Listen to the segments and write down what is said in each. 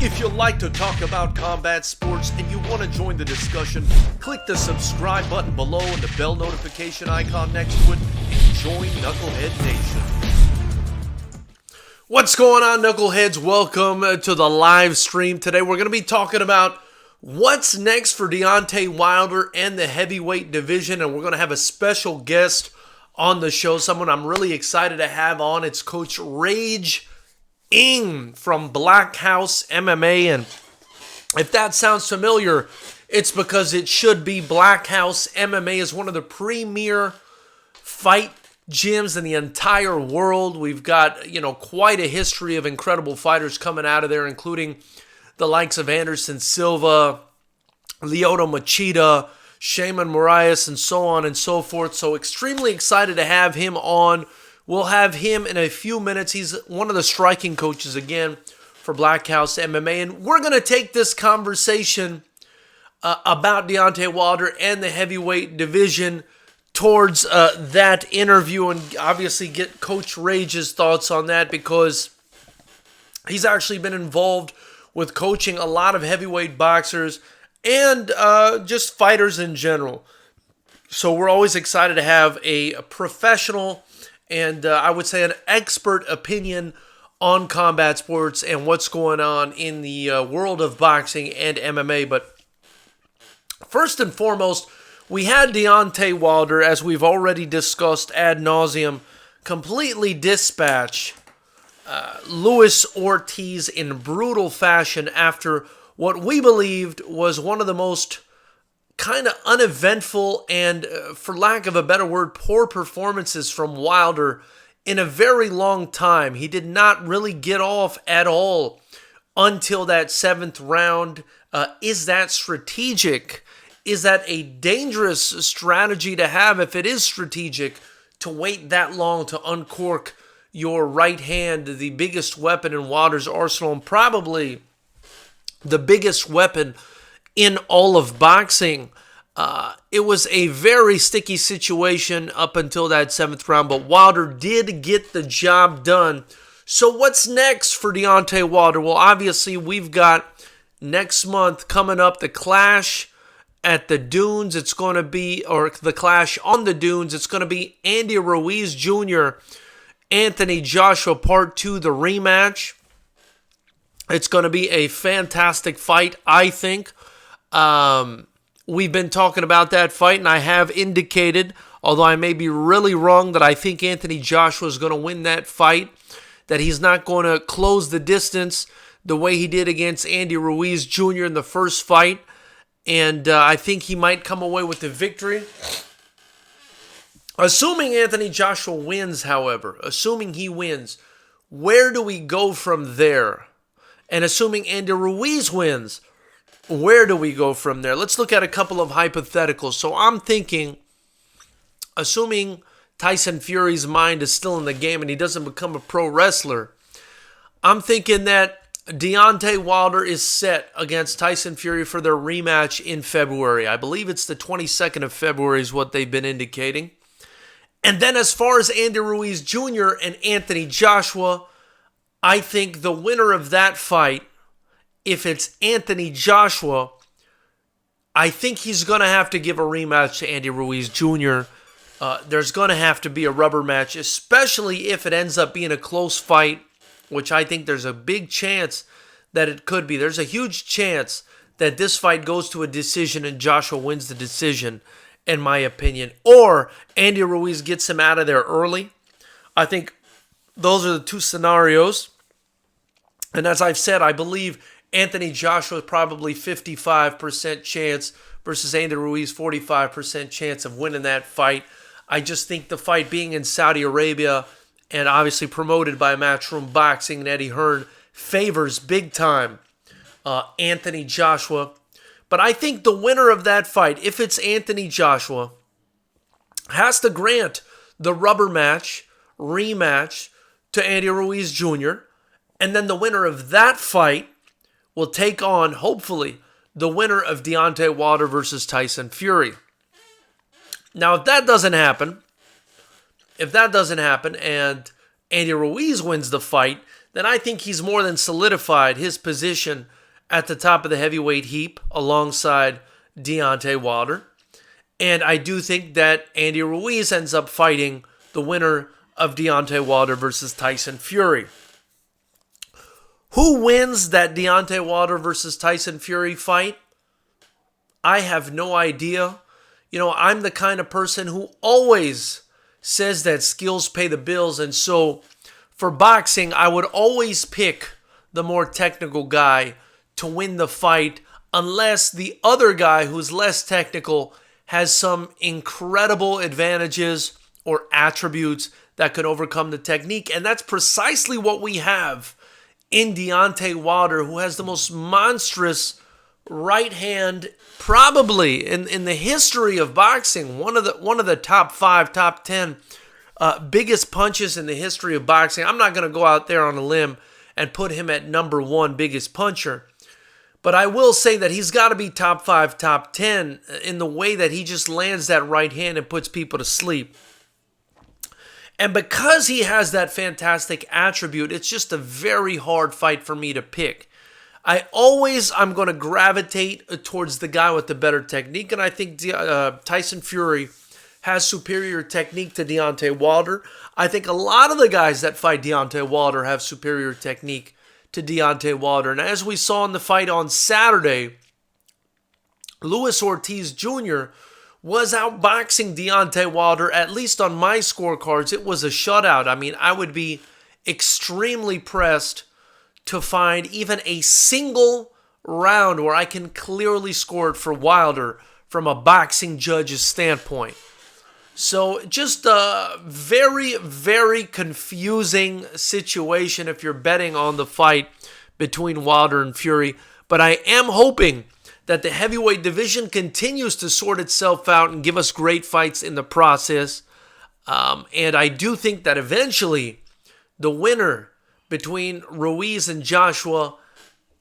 If you like to talk about combat sports and you want to join the discussion, click the subscribe button below and the bell notification icon next to it and join Knucklehead Nation. What's going on, Knuckleheads? Welcome to the live stream. Today we're going to be talking about what's next for Deontay Wilder and the heavyweight division, and we're going to have a special guest on the show, someone I'm really excited to have on. It's Coach Rage from Blackhouse MMA, and if that sounds familiar, it's because it should be. Blackhouse MMA is one of the premier fight gyms in the entire world. We've got, quite a history of incredible fighters coming out of there, including the likes of Anderson Silva, Lyoto Machida, Shaman Moraes, and so on and so forth. So extremely excited to have him on. We'll have him in a few minutes. He's one of the striking coaches, again, for Blackhouse MMA. And we're going to take this conversation about Deontay Wilder and the heavyweight division towards that interview, and obviously get Coach Rage's thoughts on that, because he's actually been involved with coaching a lot of heavyweight boxers and just fighters in general. So we're always excited to have a professional and I would say an expert opinion on combat sports and what's going on in the world of boxing and MMA. But first and foremost, we had Deontay Wilder, as we've already discussed ad nauseum, completely dispatch Luis Ortiz in brutal fashion after what we believed was one of the most kind of uneventful and, for lack of a better word, poor performances from Wilder in a very long time. He did not really get off at all until that seventh round. Is that strategic? Is that a dangerous strategy to have, if it is strategic, to wait that long to uncork your right hand, the biggest weapon in Wilder's arsenal, and probably the biggest weapon in all of boxing? It was a very sticky situation up until that seventh round, but Wilder did get the job done. So what's next for Deontay Wilder? Well, obviously, we've got next month coming up the Clash at the Dunes. It's going to be, or the Clash on the Dunes. It's going to be Andy Ruiz Jr., Anthony Joshua Part 2, the rematch. It's going to be a fantastic fight, I think. We've been talking about that fight, and I have indicated, although I may be really wrong, that I think Anthony Joshua is going to win that fight, that he's not going to close the distance the way he did against Andy Ruiz Jr. in the first fight, and I think he might come away with the victory. Assuming Anthony Joshua wins, however, assuming he wins, where do we go from there? And assuming Andy Ruiz wins, where do we go from there? Let's look at a couple of hypotheticals. So I'm thinking, assuming Tyson Fury's mind is still in the game and he doesn't become a pro wrestler, I'm thinking that Deontay Wilder is set against Tyson Fury for their rematch in February. I believe it's the 22nd of February is what they've been indicating. And then as far as Andy Ruiz Jr. and Anthony Joshua, I think the winner of that fight, if it's Anthony Joshua, I think he's going to have to give a rematch to Andy Ruiz Jr. There's going to have to be a rubber match, especially if it ends up being a close fight, which I think there's a big chance that it could be. There's a huge chance that this fight goes to a decision and Joshua wins the decision, in my opinion. Or Andy Ruiz gets him out of there early. I think those are the two scenarios. And as I've said, I believe Anthony Joshua probably 55% chance versus Andy Ruiz 45% chance of winning that fight. I just think the fight being in Saudi Arabia and obviously promoted by Matchroom Boxing and Eddie Hearn favors big time Anthony Joshua. But I think the winner of that fight, if it's Anthony Joshua, has to grant the rubber match, rematch to Andy Ruiz Jr., and then the winner of that fight will take on, hopefully, the winner of Deontay Wilder versus Tyson Fury. Now, if that doesn't happen and Andy Ruiz wins the fight, then I think he's more than solidified his position at the top of the heavyweight heap alongside Deontay Wilder. And I do think that Andy Ruiz ends up fighting the winner of Deontay Wilder versus Tyson Fury. Who wins that Deontay Wilder versus Tyson Fury fight? I have no idea. You know, I'm the kind of person who always says that skills pay the bills. And so for boxing, I would always pick the more technical guy to win the fight unless the other guy who's less technical has some incredible advantages or attributes that could overcome the technique. And that's precisely what we have in Deontay Wilder, who has the most monstrous right hand probably in the history of boxing. One of the top 5, top 10 biggest punches in the history of boxing. I'm not going to go out there on a limb and put him at number 1 biggest puncher, but I will say that he's got to be top 5, top 10 in the way that he just lands that right hand and puts people to sleep. And because he has that fantastic attribute, it's just a very hard fight for me to pick. I'm going to gravitate towards the guy with the better technique, and I think Tyson Fury has superior technique to Deontay Wilder. I think a lot of the guys that fight Deontay Wilder have superior technique to Deontay Wilder. And as we saw in the fight on Saturday, Luis Ortiz Jr. was outboxing Deontay Wilder, at least on my scorecards. It was a shutout. I mean, I would be extremely pressed to find even a single round where I can clearly score it for Wilder from a boxing judge's standpoint. So just a very, very confusing situation if you're betting on the fight between Wilder and Fury. But I am hoping that the heavyweight division continues to sort itself out and give us great fights in the process. And I do think that eventually the winner between Ruiz and Joshua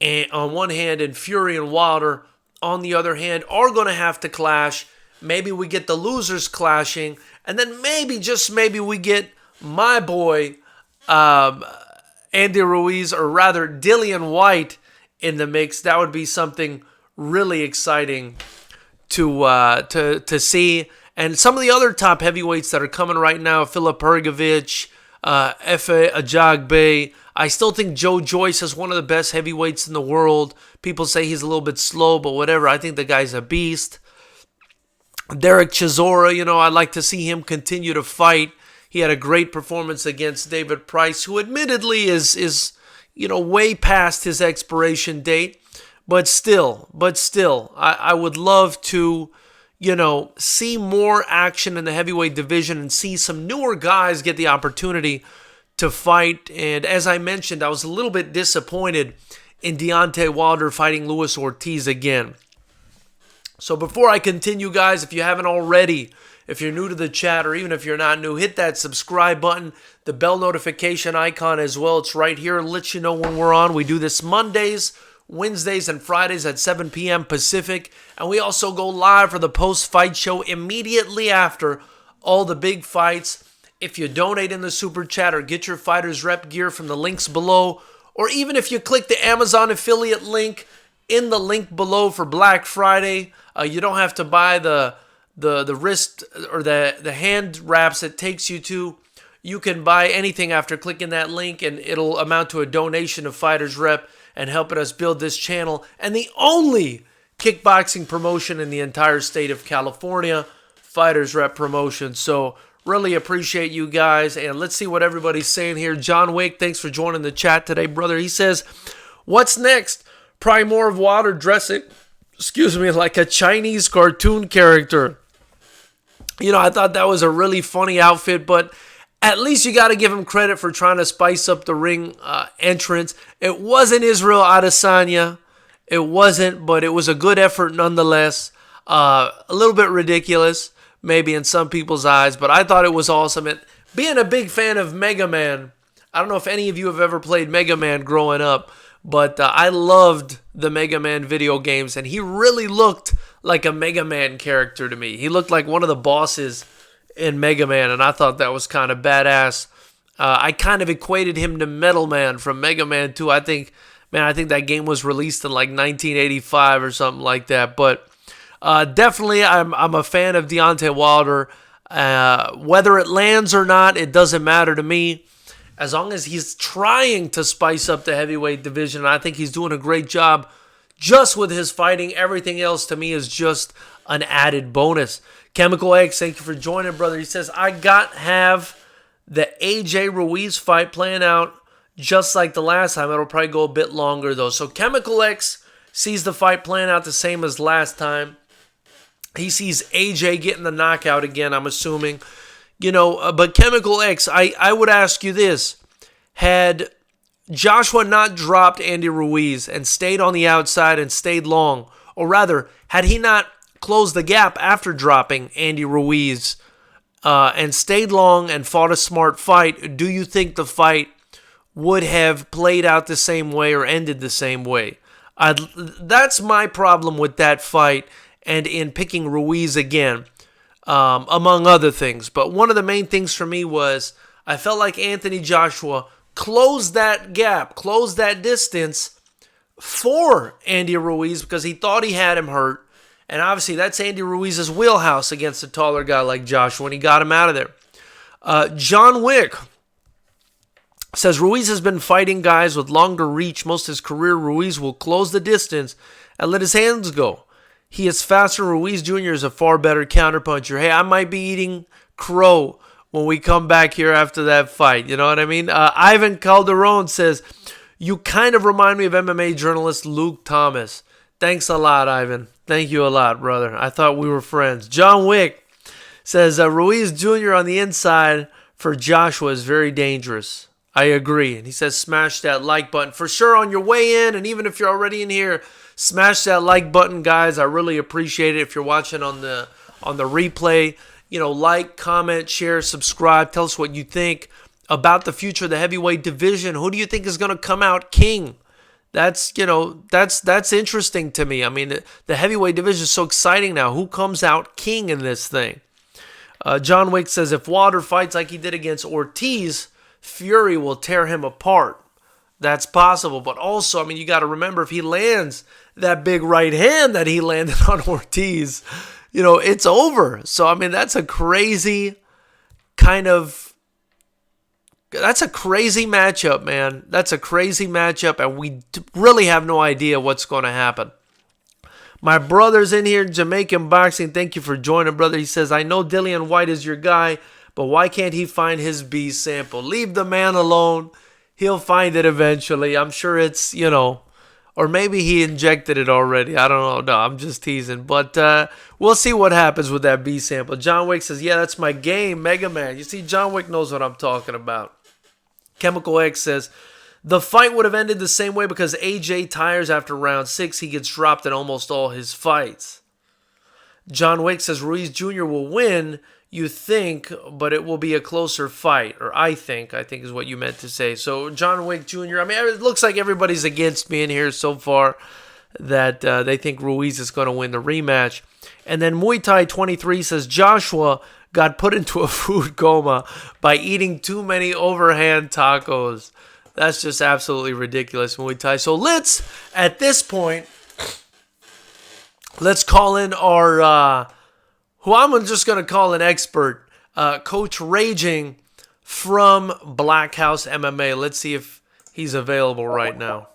on one hand and Fury and Wilder on the other hand are going to have to clash. Maybe we get the losers clashing, and then maybe, just maybe, we get my boy Andy Ruiz, or rather Dillian White, in the mix. That would be something really exciting to see. And some of the other top heavyweights that are coming right now, Filip Hrgović, Efe Ajagbe. I still think Joe Joyce is one of the best heavyweights in the world. People say he's a little bit slow, but whatever. I think the guy's a beast. Derek Chisora, I'd like to see him continue to fight. He had a great performance against David Price, who admittedly is way past his expiration date. But still, I would love to, see more action in the heavyweight division and see some newer guys get the opportunity to fight. And as I mentioned, I was a little bit disappointed in Deontay Wilder fighting Luis Ortiz again. So before I continue, guys, if you haven't already, if you're new to the chat, or even if you're not new, hit that subscribe button, the bell notification icon as well. It's right here. It lets you know when we're on. We do this Mondays, Wednesdays, and Fridays at 7 p.m. Pacific. And we also go live for the post-fight show immediately after all the big fights. If you donate in the super chat or get your Fighters Rep gear from the links below, or even if you click the Amazon affiliate link in the link below for Black Friday, you don't have to buy the wrist or the hand wraps it takes you to. You can buy anything after clicking that link, and it'll amount to a donation of Fighters Rep and helping us build this channel. And the only kickboxing promotion in the entire state of California, Fighters Rep promotion. So really appreciate you guys. And let's see what everybody's saying here. John Wake, thanks for joining the chat today, brother. He says, what's next? Probably more of Wilder dressing, like a Chinese cartoon character. I thought that was a really funny outfit, but at least you got to give him credit for trying to spice up the ring entrance. It wasn't Israel Adesanya. It wasn't, but it was a good effort nonetheless. A little bit ridiculous, maybe in some people's eyes, but I thought it was awesome. And being a big fan of Mega Man, I don't know if any of you have ever played Mega Man growing up, but I loved the Mega Man video games, and he really looked like a Mega Man character to me. He looked like one of the bosses in Mega Man, and I thought that was kind of badass. I kind of equated him to Metal Man from Mega Man 2. I think that game was released in like 1985 or something like that. But definitely, I'm a fan of Deontay Wilder. Whether it lands or not, it doesn't matter to me. As long as he's trying to spice up the heavyweight division, I think he's doing a great job just with his fighting. Everything else to me is just an added bonus. Chemical X, thank you for joining, brother. He says, I have the AJ Ruiz fight playing out just like the last time. It'll probably go a bit longer, though. So Chemical X sees the fight playing out the same as last time. He sees AJ getting the knockout again, I'm assuming. But Chemical X, I would ask you this. Had Joshua not dropped Andy Ruiz and stayed on the outside and stayed long, or rather, had he not closed the gap after dropping Andy Ruiz and stayed long and fought a smart fight, do you think the fight would have played out the same way or ended the same way? That's my problem with that fight and in picking Ruiz again. Among other things. But one of the main things for me was I felt like Anthony Joshua closed that gap, closed that distance for Andy Ruiz because he thought he had him hurt. And obviously that's Andy Ruiz's wheelhouse against a taller guy like Joshua, and he got him out of there. John Wick says Ruiz has been fighting guys with longer reach most of his career. Ruiz will close the distance and let his hands go. He is faster. Ruiz Jr. is a far better counterpuncher. Hey, I might be eating crow when we come back here after that fight. You know what I mean? Ivan Calderon says, you kind of remind me of MMA journalist Luke Thomas. Thanks a lot, Ivan. Thank you a lot, brother. I thought we were friends. John Wick says, Ruiz Jr. on the inside for Joshua is very dangerous. I agree. And he says, smash that like button. For sure on your way in, and even if you're already in here, smash that like button, guys. I really appreciate it. If you're watching on the replay, like, comment, share, subscribe. Tell us what you think about the future of the heavyweight division. Who do you think is going to come out king? That's interesting to me. I mean, the heavyweight division is so exciting now. Who comes out king in this thing? John Wick says, if Wilder fights like he did against Ortiz, Fury will tear him apart. That's possible. But also, I mean, you got to remember, if he lands that big right hand that he landed on Ortiz, it's over. So, I mean, that's a crazy matchup, man. That's a crazy matchup, and we really have no idea what's going to happen. My brother's in here, Jamaican Boxing. Thank you for joining, brother. He says, I know Dillian White is your guy, but why can't he find his B sample? Leave the man alone. He'll find it eventually. I'm sure it's, or maybe he injected it already. I don't know. No, I'm just teasing. But we'll see what happens with that B sample. John Wick says, yeah, that's my game, Mega Man. You see, John Wick knows what I'm talking about. Chemical X says, the fight would have ended the same way because AJ tires after round 6. He gets dropped in almost all his fights. John Wick says, Ruiz Jr. will win. You think, but it will be a closer fight. Or I think is what you meant to say. So John Wick Jr., I mean, it looks like everybody's against me in here so far that they think Ruiz is going to win the rematch. And then Muay Thai 23 says, Joshua got put into a food coma by eating too many overhand tacos. That's just absolutely ridiculous, Muay Thai. So at this point, let's call in our... who I'm just going to call an expert, Coach Raging from Blackhouse MMA. Let's see if he's available right now.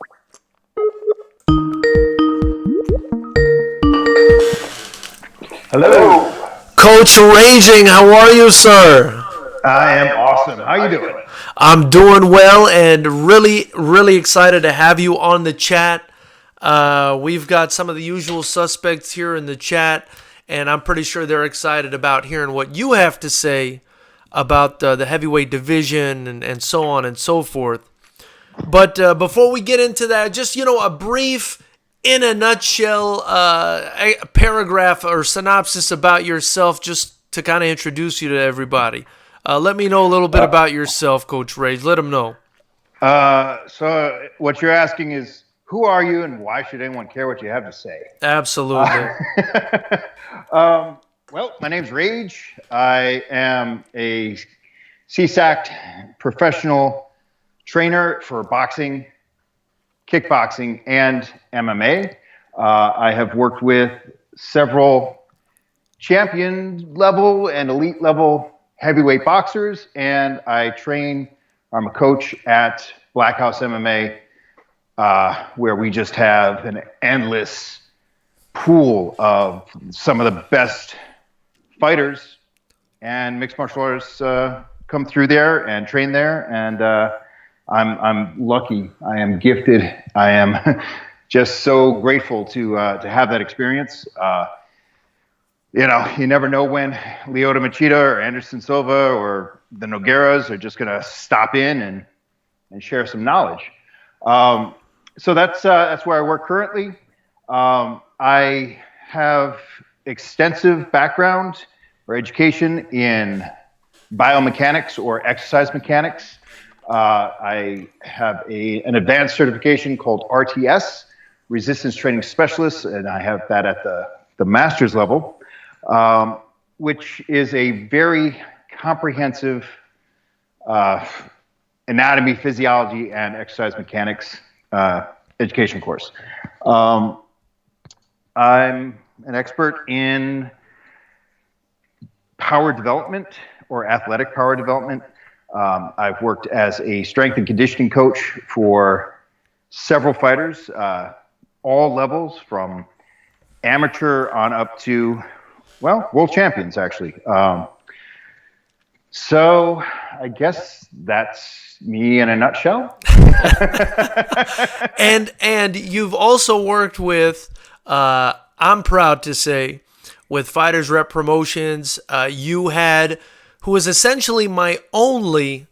Hello. Coach Raging, how are you, sir? I am awesome. How you doing? I'm doing well and really, really excited to have you on the chat. We've got some of the usual suspects here in the chat, and I'm pretty sure they're excited about hearing what you have to say about the heavyweight division and so on and so forth. But before we get into that, just, a brief, in a nutshell, a paragraph or synopsis about yourself, just to kind of introduce you to everybody. Let me know a little bit about yourself, Coach Rage. Let them know. So what you're asking is, who are you and why should anyone care what you have to say? Absolutely. Well, my name's Rage. I am a CSAC professional trainer for boxing, kickboxing, and MMA. I have worked with several champion level and elite level heavyweight boxers, and I'm a coach at Blackhouse MMA, where we just have an endless pool of some of the best fighters and mixed martial artists come through there and train there, and I'm lucky. I am gifted. I am just so grateful to have that experience. You never know when Lyoto Machida or Anderson Silva or the Nogueiras are just going to stop in and share some knowledge. So that's where I work currently. I have extensive background or education in biomechanics or exercise mechanics. I have an advanced certification called RTS, Resistance Training Specialist, and I have that at the master's level. Which is a very comprehensive anatomy, physiology, and exercise mechanics education course. I'm an expert in power development or athletic power development. I've worked as a strength and conditioning coach for several fighters, all levels from amateur on up to world champions, actually. So I guess that's me in a nutshell. And you've also worked with, I'm proud to say, with Fighters Rep Promotions. You had, who was essentially my only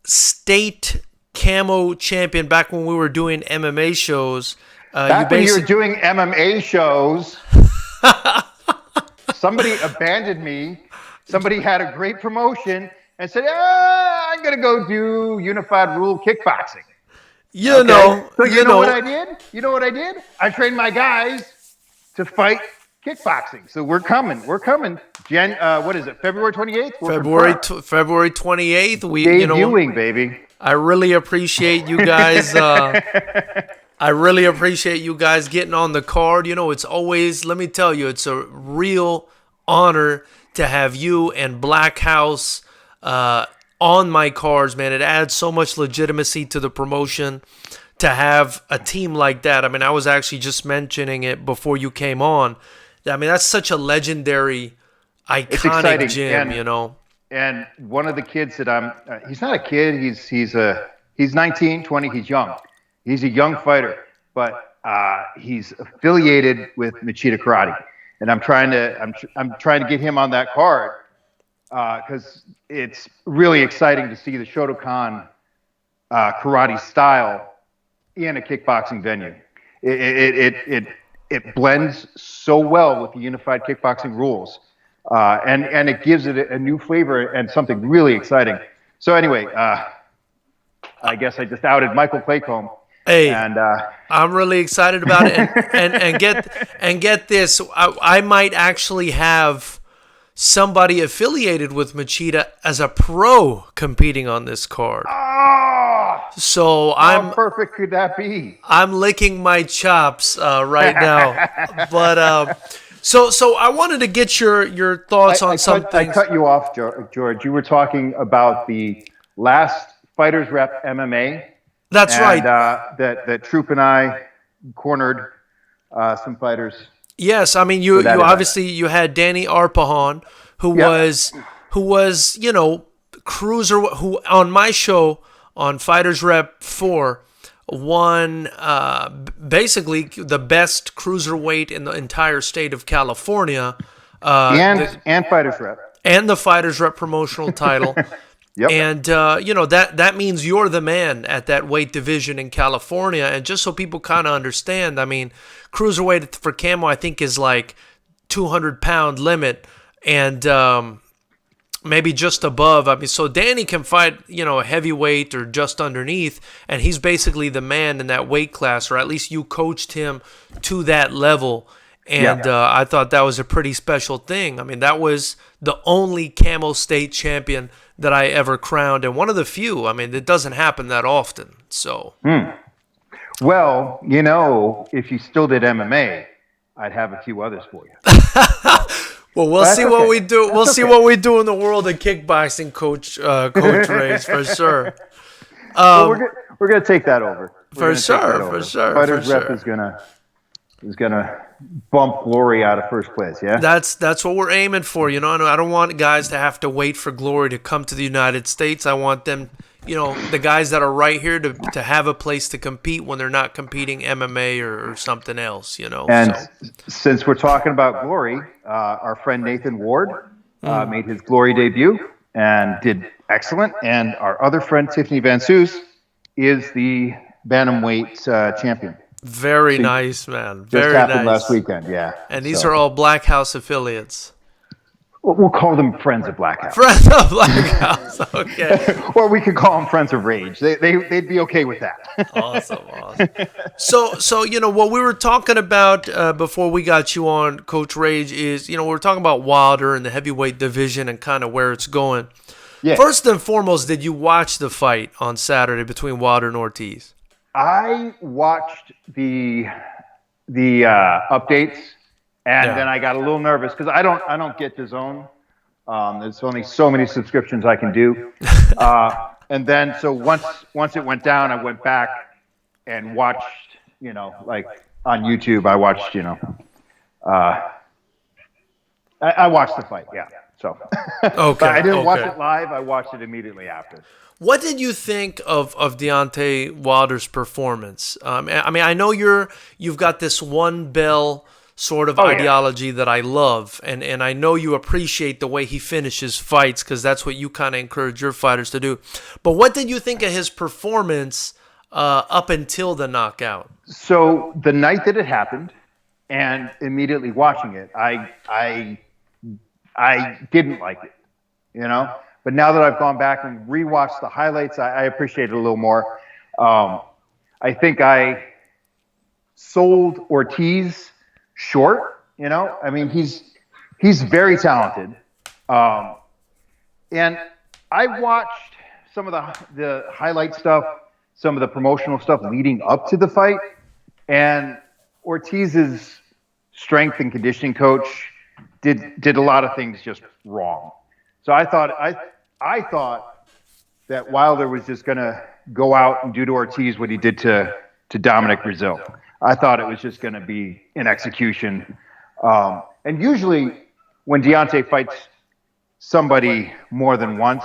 state camo champion back when we were doing MMA shows. Back when you were doing MMA shows. Somebody abandoned me. Somebody had a great promotion and said, I'm going to go do unified rule kickboxing. You know what I did? You know what I did? I trained my guys to fight kickboxing. So we're coming. What is it? February 28th? February 28th. Debuting, baby. I really appreciate you guys. I really appreciate you guys getting on the card. It's always, let me tell you, it's a real honor to have you and Blackhouse on my cards, man. It adds so much legitimacy to the promotion to have a team like that. I mean, I was actually just mentioning it before you came on. I mean, that's such a legendary, iconic gym, And one of the kids that he's not a kid, he's 19, 20, he's young. He's a young fighter, but he's affiliated with Machida Karate, and I'm trying to get him on that card because it's really exciting to see the Shotokan karate style in a kickboxing venue. It blends so well with the unified kickboxing rules, and it gives it a new flavor and something really exciting. So anyway, I guess I just outed Michael Claycomb. Hey, and I'm really excited about it, and get this. I might actually have somebody affiliated with Machida as a pro competing on this card. So how perfect could that be? I'm licking my chops right now, but so I wanted to get your thoughts on something. I cut you off, George. You were talking about the last Fighters Rep MMA. That's right. That Troop and I cornered some fighters. Yes, I mean you obviously you had Danny Arpahan, who was cruiser, who on my show on Fighters Rep 4 won basically the best cruiserweight in the entire state of California, and Fighters Rep, and the Fighters Rep promotional title. Yep. And, that means you're the man at that weight division in California. And just so people kind of understand, I mean, cruiserweight for camo, I think, is like 200-pound limit and maybe just above. I mean, so Danny can fight, a heavyweight or just underneath, and he's basically the man in that weight class, or at least you coached him to that level. And I thought that was a pretty special thing. I mean, that was the only camo state champion that I ever crowned, and one of the few. I mean, it doesn't happen that often. So, Well, if you still did MMA, I'd have a few others for you. well, we'll see what we do. We'll see what we do in the world of kickboxing, Coach Reyes, for sure. Well, we're gonna take that over. For sure. Fighters Rep is gonna bump Glory out of first place. Yeah, that's what we're aiming for. I don't want guys to have to wait for Glory to come to the United States. I want them, the guys that are right here to have a place to compete when they're not competing MMA or something else. And since we're talking about Glory, our friend Nathan Ward made his Glory debut and did excellent. And our other friend Tiffany Van Soos is the bantamweight champion. Very nice, man. Very just happened last weekend, yeah. And these are all Blackhouse affiliates. We'll call them Friends of Blackhouse. Friends of Blackhouse, okay. Or we could call them Friends of Rage. They'd be okay with that. Awesome. So what we were talking about before we got you on, Coach Rage, is we were talking about Wilder and the heavyweight division and kind of where it's going. Yeah. First and foremost, did you watch the fight on Saturday between Wilder and Ortiz? I watched the updates, and then I got a little nervous because I don't get DAZN. There's only so many subscriptions I can do, and then so once it went down, I went back and watched. Like on YouTube, I watched. I watched the fight. Yeah. So. Okay. But I didn't watch it live. I watched it immediately after. What did you think of Deontay Wilder's performance? I know you've got this one bell sort of ideology that I love, and I know you appreciate the way he finishes fights because that's what you kind of encourage your fighters to do. But what did you think of his performance up until the knockout? So the night that it happened, and immediately watching it, I didn't like it, But now that I've gone back and rewatched the highlights, I appreciate it a little more. I think I sold Ortiz short. He's very talented, and I watched some of the highlight stuff, some of the promotional stuff leading up to the fight, and Ortiz's strength and conditioning coach did a lot of things just wrong. So I thought that Wilder was just going to go out and do to Ortiz what he did to Dominic Brazil. I thought it was just going to be an execution. And usually when Deontay fights somebody more than once,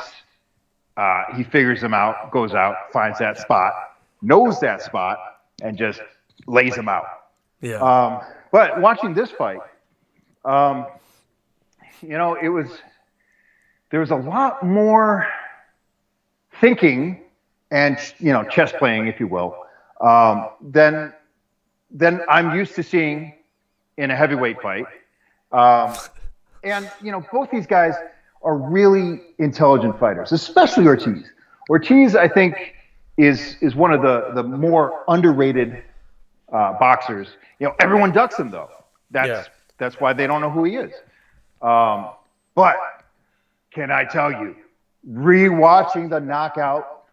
he figures them out, goes out, finds that spot, knows that spot, and just lays him out. Yeah. But watching this fight, there was a lot more thinking and chess playing, if you will, than I'm used to seeing in a heavyweight fight. And both these guys are really intelligent fighters, especially Ortiz. Ortiz, I think, is one of the more underrated boxers. Everyone ducks him though. That's why they don't know who he is. But can I tell you, rewatching the knockout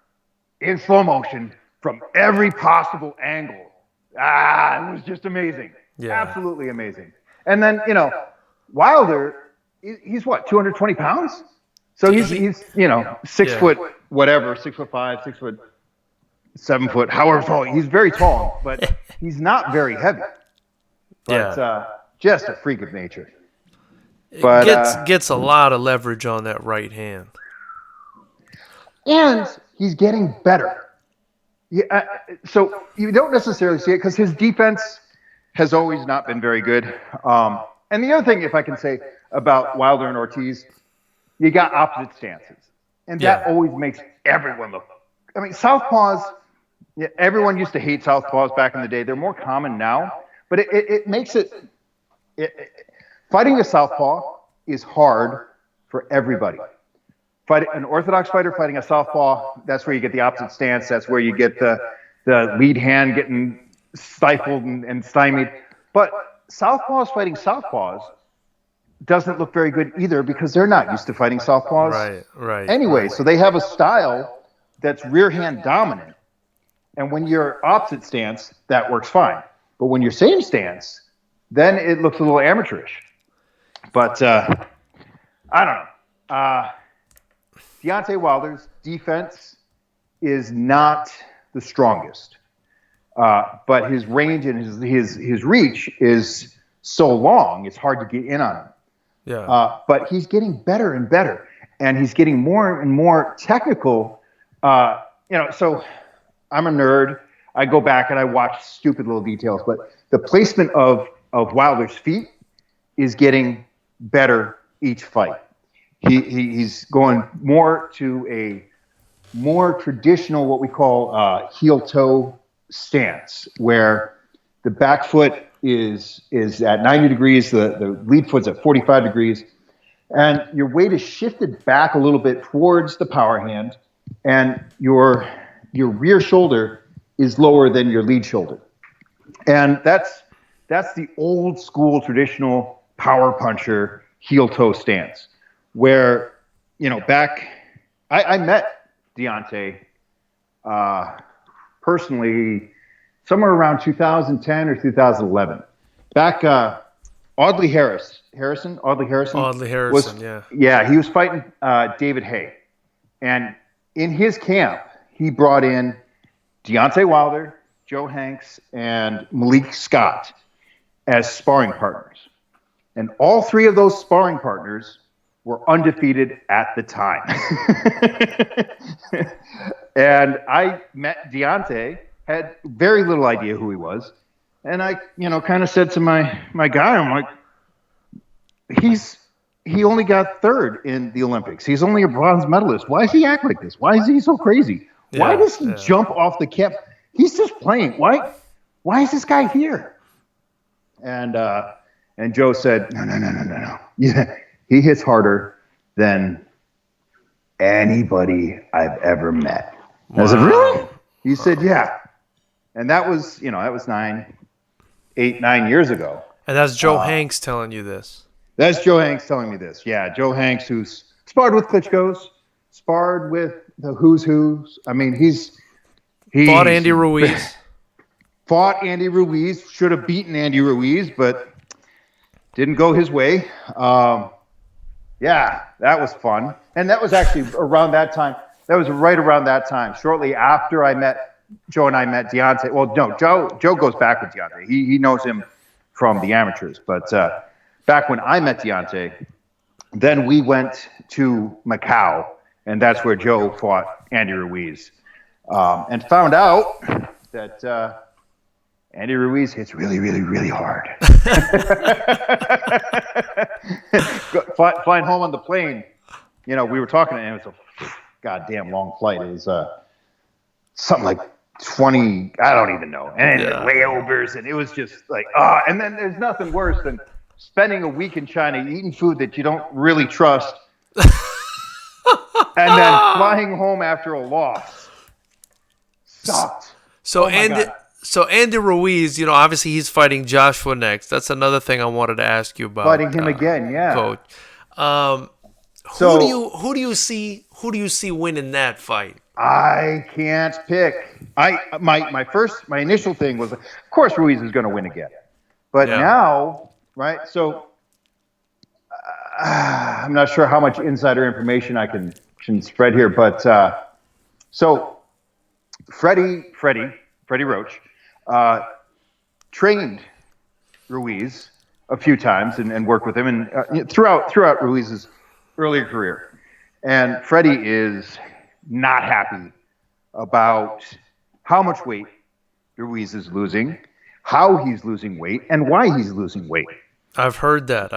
in slow motion from every possible angle, it was just amazing. Yeah. Absolutely amazing. And then, Wilder, he's what, 220 pounds? So he's 6 foot whatever, 6'5", 7 foot, however tall. He's very tall, but he's not very heavy. But just a freak of nature. But gets a lot of leverage on that right hand. And he's getting better. Yeah, so you don't necessarily see it because his defense has always not been very good. And the other thing, if I can say, about Wilder and Ortiz, you got opposite stances. And that always makes everyone look. I mean, southpaws, everyone used to hate southpaws back in the day. They're more common now. But it makes it fighting a southpaw is hard for everybody. An orthodox fighter fighting a southpaw, that's where you get the opposite stance. That's where you get the lead hand getting stifled and stymied. But southpaws fighting southpaws doesn't look very good either because they're not used to fighting southpaws. Right. Anyway, so they have a style that's rear hand dominant. And when you're opposite stance, that works fine. But when you're same stance, then it looks a little amateurish. But I don't know. Deontay Wilder's defense is not the strongest. But his range and his reach is so long, it's hard to get in on him. Yeah. But he's getting better and better, and he's getting more and more technical. So I'm a nerd. I go back and I watch stupid little details, but the placement of Wilder's feet is getting better each fight. He's going more to a more traditional, what we call heel-toe stance, where the back foot is at 90 degrees, the lead foot's at 45 degrees, and your weight is shifted back a little bit towards the power hand, and your rear shoulder is lower than your lead shoulder. And that's the old school traditional power puncher heel-toe stance, where, back, I met Deontay personally somewhere around 2010 or 2011. Back, Audley Harrison. Yeah, he was fighting David Haye. And in his camp, he brought in Deontay Wilder, Joe Hanks, and Malik Scott as sparring partners. And all three of those sparring partners were undefeated at the time. And I met Deontay, had very little idea who he was. And I, kind of said to my guy, I'm like, he only got third in the Olympics. He's only a bronze medalist. Why does he act like this? Why is he so crazy? Why does he jump off the camp? He's just playing. Why is this guy here? And Joe said, no. Yeah, he hits harder than anybody I've ever met. Wow. I said, really? He said, yeah. And that was 9 years ago. And that's Joe Hanks telling you this. That's Joe Hanks telling me this. Yeah, Joe Hanks, who's sparred with Klitschko's, sparred with the who's who's. I mean, he's fought Andy Ruiz. Should have beaten Andy Ruiz, but didn't go his way. Yeah, that was fun. And that was actually around that time. That was right around that time. Shortly after Joe and I met Deontay. Well, no, Joe goes back with Deontay. He knows him from the amateurs. But back when I met Deontay, then we went to Macau, and that's where Joe fought Andy Ruiz. And found out that Andy Ruiz hits really, really, really hard. Flying home on the plane, we were talking, and it was a goddamn long flight. It was something like 20, I don't even know. And layovers, and it was just like, and then there's nothing worse than spending a week in China eating food that you don't really trust, and then flying home after a loss. Sucked. So Andy Ruiz, obviously he's fighting Joshua next. That's another thing I wanted to ask you about. Fighting him again, yeah. Coach. Who do you see winning that fight? I can't pick. My initial thing was, of course, Ruiz is going to win again. But now, right? So I'm not sure how much insider information I can spread here, but so Freddie Roach trained Ruiz a few times and worked with him, and throughout Ruiz's earlier career. And Freddie is not happy about how much weight Ruiz is losing, how he's losing weight, and why he's losing weight. I've heard that.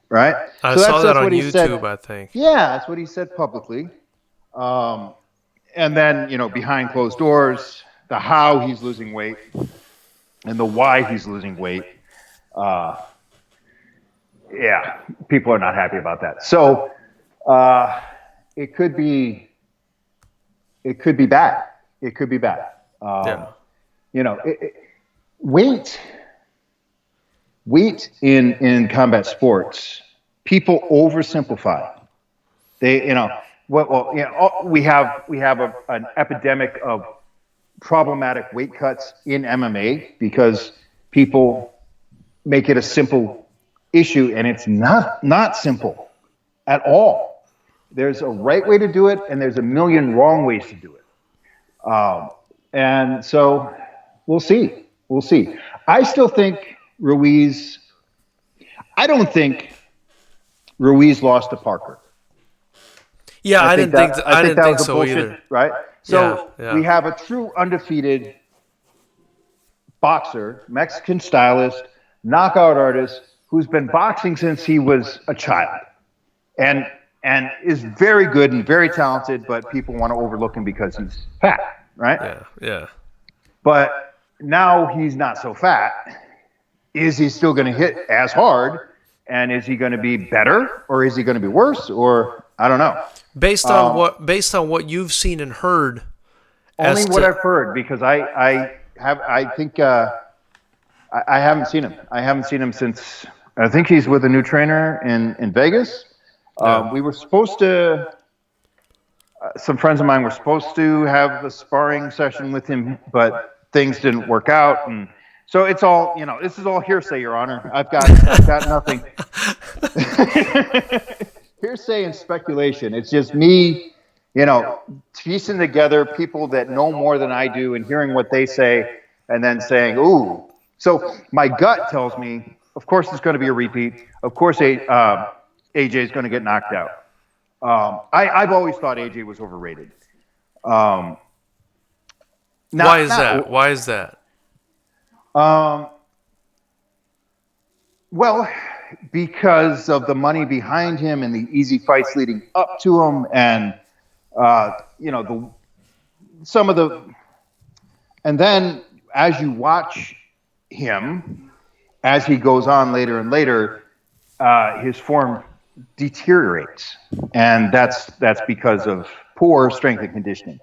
Right? I saw that on YouTube, I think. Yeah, that's what he said publicly. And then, behind closed doors, the how he's losing weight and the why he's losing weight. Yeah, people are not happy about that. So it could be bad. It could be bad. Weight weight in combat sports, people oversimplify. They, we have an epidemic of problematic weight cuts in MMA because people make it a simple issue, and it's not simple at all. There's a right way to do it, and there's a million wrong ways to do it. And so we'll see. We'll see. I still think Ruiz. I don't think Ruiz lost to Parker. Yeah, I didn't think so bullshit, either. Right? So Yeah. we have a true undefeated boxer, Mexican stylist, knockout artist, who's been boxing since he was a child, and is very good and very talented, but people want to overlook him because he's fat, right? Yeah. But now he's not so fat. Is he still going to hit as hard? And is he going to be better, or is he going to be worse? Or I don't know. Based on what you've seen and heard, only what I've heard, because I haven't seen him. I haven't seen him since, I think he's with a new trainer in Vegas. We were supposed to. Some friends of mine were supposed to have a sparring session with him, but things didn't work out, and so it's all, this is all hearsay, Your Honor. I've got nothing. Hearsay and speculation. It's just me, piecing together people that know more than I do and hearing what they say and then saying, ooh. So my gut tells me, of course it's going to be a repeat. Of course AJ is going to get knocked out. I've always thought AJ was overrated. Why is that? Well, because of the money behind him and the easy fights leading up to him, and and then as you watch him, as he goes on later and later, his form deteriorates, and that's because of poor strength and conditioning.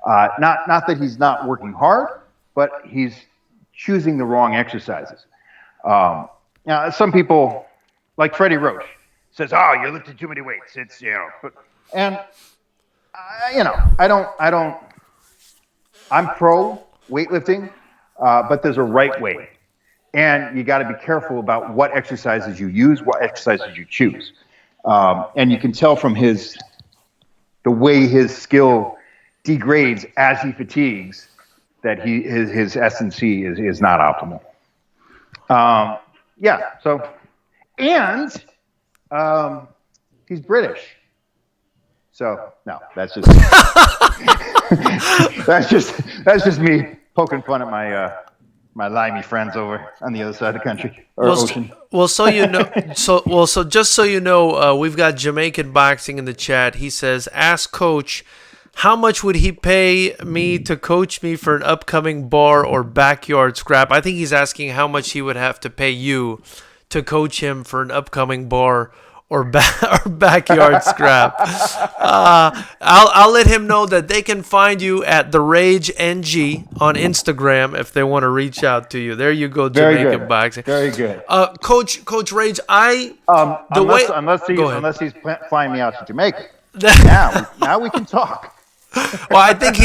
Not that he's not working hard, but he's choosing the wrong exercises. Now, some people, like Freddie Roach, says, "Oh, you're lifting too many weights." It's I'm pro weightlifting, but there's a right way, and you got to be careful about what exercises you use, what exercises you choose, and you can tell from the way his skill degrades as he fatigues that his S&C is not optimal. So, and he's British. So no, that's just that's just me poking fun at my limey friends over on the other side of the country or ocean. So just so you know, we've got Jamaican Boxing in the chat. He says, "Ask Coach, how much would he pay me to coach me for an upcoming bar or backyard scrap?" I think he's asking how much he would have to pay you to coach him for an upcoming bar or backyard scrap. I'll let him know that they can find you at The Rage NG on Instagram if they want to reach out to you. There you go, Jamaican Boxing. Very good. Coach Rage, unless he's flying me out to Jamaica. now we can talk. Well, I think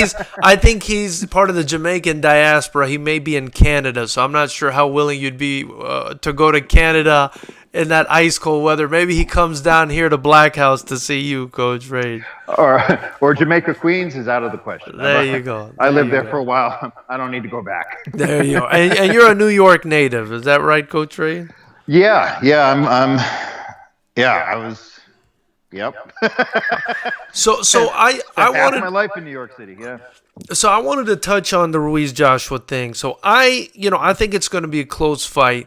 he's part of the Jamaican diaspora. He may be in Canada, so I'm not sure how willing you'd be to go to Canada in that ice cold weather. Maybe he comes down here to Blackhouse to see you, Coach Rage. Or Jamaica, Queens is out of the question. There you go. I lived there for a while. I don't need to go back. There you go. And you're a New York native, is that right, Coach Rage? Yeah. I was. Yep. So I wanted my life in New York City. Yeah. So I wanted to touch on the Ruiz Joshua thing. So I think it's going to be a close fight.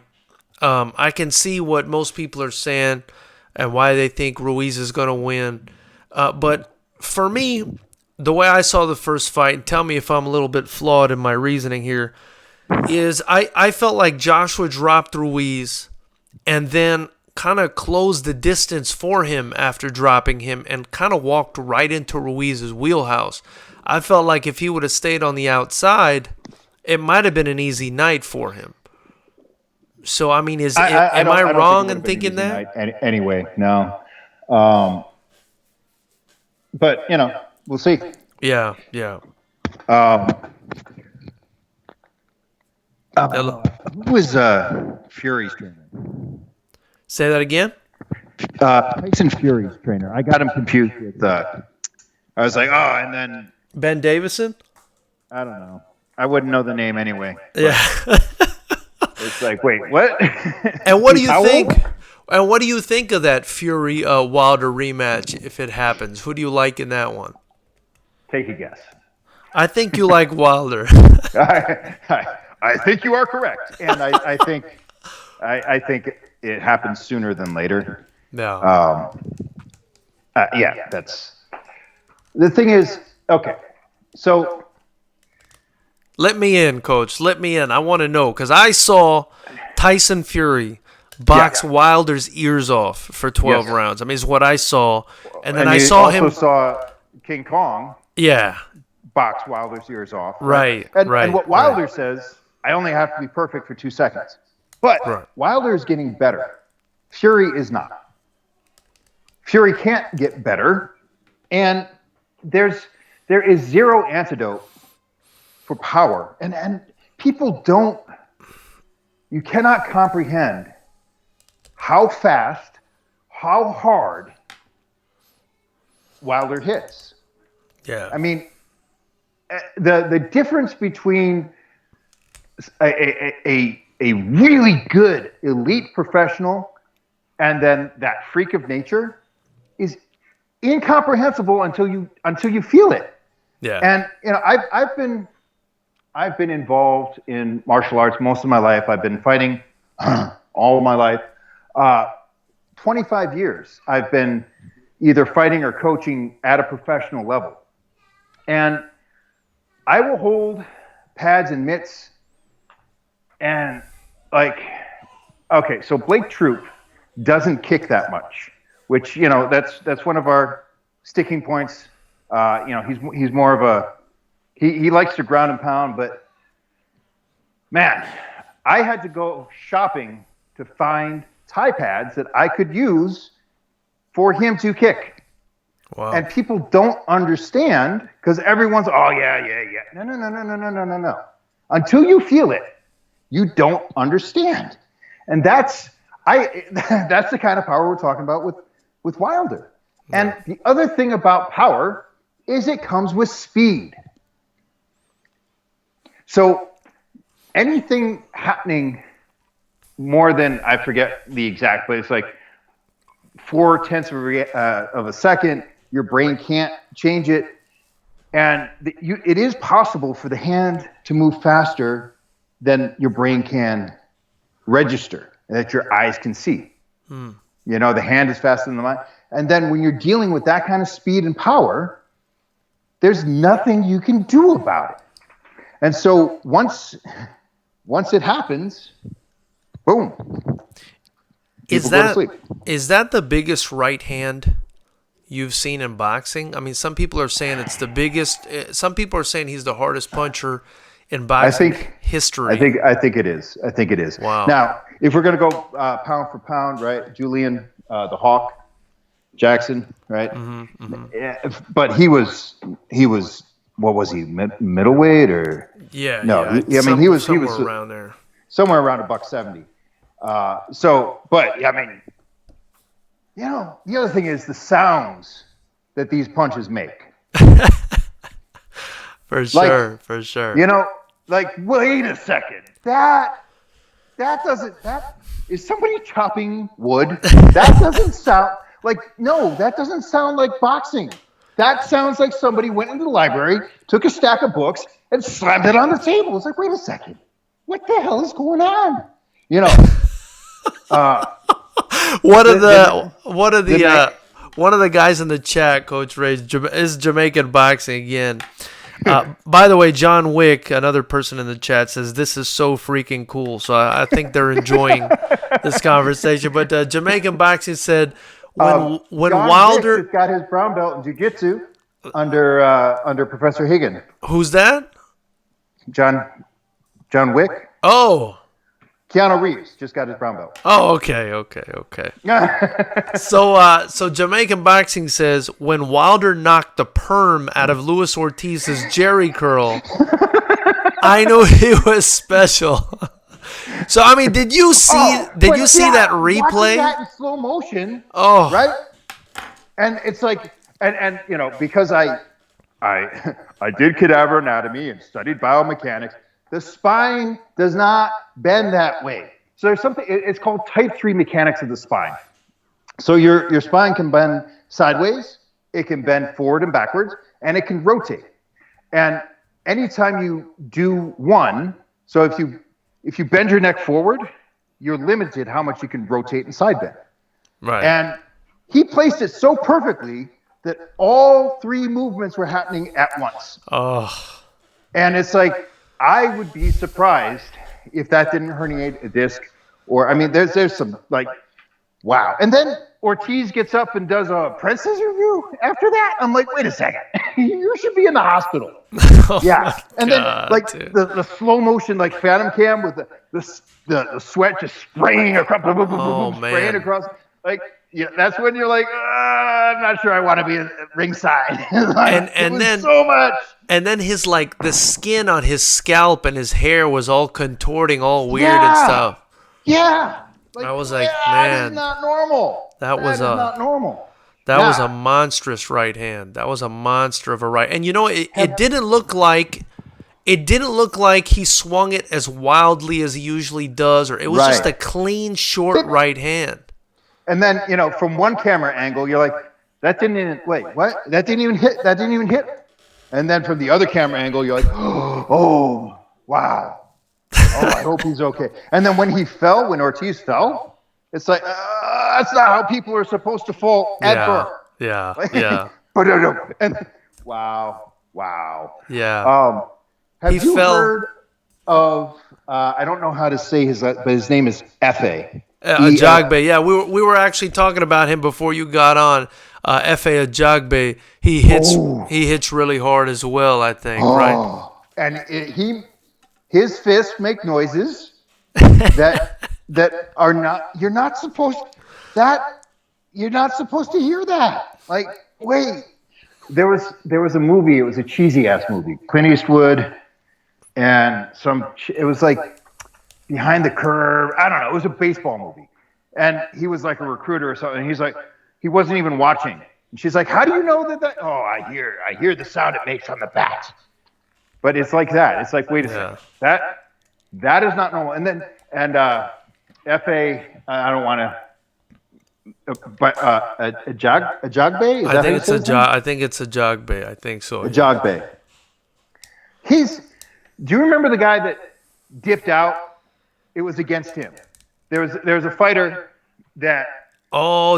I can see what most people are saying and why they think Ruiz is going to win. But for me, the way I saw the first fight, and tell me if I'm a little bit flawed in my reasoning here, is I felt like Joshua dropped Ruiz and then kind of closed the distance for him after dropping him and kind of walked right into Ruiz's wheelhouse. I felt like if he would have stayed on the outside, it might have been an easy night for him. So I mean, am I don't wrong think in thinking that? Anyway, no. But we'll see. Yeah, yeah. Um, Hello. who was Fury's trainer? Say that again. Tyson Fury's trainer. I got him confused with. I was like, oh, and then Ben Davison. I don't know. I wouldn't know the name anyway. Yeah. It's like, wait, what? And what do you think? And what do you think of that Fury Wilder rematch if it happens? Who do you like in that one? Take a guess. I think you like Wilder. I think you are correct, and I think it happens sooner than later. No. Yeah, that's the thing. Is okay. So Let me in, Coach. Let me in. I want to know because I saw Tyson Fury box Wilder's ears off for 12 rounds. I mean, it's what I saw, and then I saw him. Also saw King Kong. Yeah. Box Wilder's ears off. Right. And what Wilder says, I only have to be perfect for 2 seconds. But Wilder is getting better. Fury is not. Fury can't get better, and there is zero antidote for power, and people don't. You cannot comprehend how fast, how hard Wilder hits. Yeah. I mean, the difference between a really good elite professional and then that freak of nature is incomprehensible until you feel it. Yeah. And I've been involved in martial arts most of my life. I've been fighting all of my life. 25 years I've been either fighting or coaching at a professional level. And I will hold pads and mitts and okay, so Blake Troop doesn't kick that much, which, that's one of our sticking points. He's more of he likes to ground and pound, but man, I had to go shopping to find Thai pads that I could use for him to kick. Wow. And people don't understand because everyone's, oh, yeah. No. Until you feel it, you don't understand. And that's the kind of power we're talking about with Wilder. Yeah. And the other thing about power is it comes with speed. So anything happening more than, I forget the exact place, like 0.4 of a second, your brain can't change it. And it is possible for the hand to move faster than your brain can register, that your eyes can see. The hand is faster than the mind. And then when you're dealing with that kind of speed and power, there's nothing you can do about it. And so once it happens, boom. Is that the biggest right hand you've seen in boxing? I mean, some people are saying it's the biggest. Some people are saying he's the hardest puncher in boxing history. I think it is. I think it is. Wow. Now, if we're gonna go pound for pound, right? Julian, the Hawk, Jackson, right? Yeah, but he was. What was he? Middleweight or? Yeah. No. Yeah. He was around there. Somewhere around $170. But I mean, the other thing is the sounds that these punches make. For sure. Wait a second. That is somebody chopping wood? That doesn't sound that doesn't sound like boxing. That sounds like somebody went into the library, took a stack of books, and slammed it on the table. It's like, wait a second. What the hell is going on? One of the guys in the chat, Coach Ray, is Jamaican boxing again. By the way, John Wick, another person in the chat, says this is so freaking cool. So I think they're enjoying this conversation. But Jamaican boxing said when John Wilder Wick got his brown belt in jiu-jitsu under Professor Higgin. Who's that? John Wick. Oh. Keanu Reeves just got his brown belt. Oh, okay. So Jamaican Boxing says, when Wilder knocked the perm out of Luis Ortiz's Jerry curl, I knew he was special. So I mean, did you see that replay? That in slow motion. Oh, right. And it's like, and because I did cadaver anatomy and studied biomechanics. The spine does not bend that way. So there's something. It's called type 3 mechanics of the spine. So your spine can bend sideways, it can bend forward and backwards, and it can rotate. And anytime you do one, so if you bend your neck forward, you're limited how much you can rotate and side bend. right. And he placed it so perfectly that all 3 movements were happening at once. Oh, And it's like, I would be surprised if that didn't herniate a disc, or I mean, there's some like, wow. And then Ortiz gets up and does a Princess review after that. I'm like, wait a second, you should be in the hospital. Yeah. And then like the slow motion like Phantom Cam with the sweat just spraying across, spraying across. Like, yeah, that's when you're like, I'm not sure I want to be ringside. Like, and then so much. And then his like the skin on his scalp and his hair was all contorting, all weird and stuff. Yeah. Like, I was like, that man, is not normal. That is not normal. That was a monstrous right hand. That was a monster of a right. And it didn't look like he swung it as wildly as he usually does, or it was just a clean, short right hand. And then, from one camera angle, you're like, that didn't even, wait, what? That didn't even hit. And then from the other camera angle, you're like, oh, wow. Oh, I hope he's okay. And then when Ortiz fell, it's like, that's not how people are supposed to fall ever. Yeah. And wow. Yeah. Have you heard of, I don't know how to say but his name is F.A. Ajagbe, yeah, we were actually talking about him before you got on. F.A. Ajagbe, he hits really hard as well, I think, right? And his fists make noises that are not. You're not supposed to hear that. Like, wait, there was a movie. It was a cheesy ass movie. Clint Eastwood and it was like Behind the Curve. I don't know. It was a baseball movie. And he was like a recruiter or something. And he's like, he wasn't even watching. And she's like, how do you know that? Oh, I hear the sound it makes on the bat. But it's like that. It's like, wait a second. That is not normal. And then, F.A., I don't want to, but Ajagbe? I think it's Ajagbe. I think so. Ajagbe. Do you remember the guy that dipped out? It was against him. There was a fighter that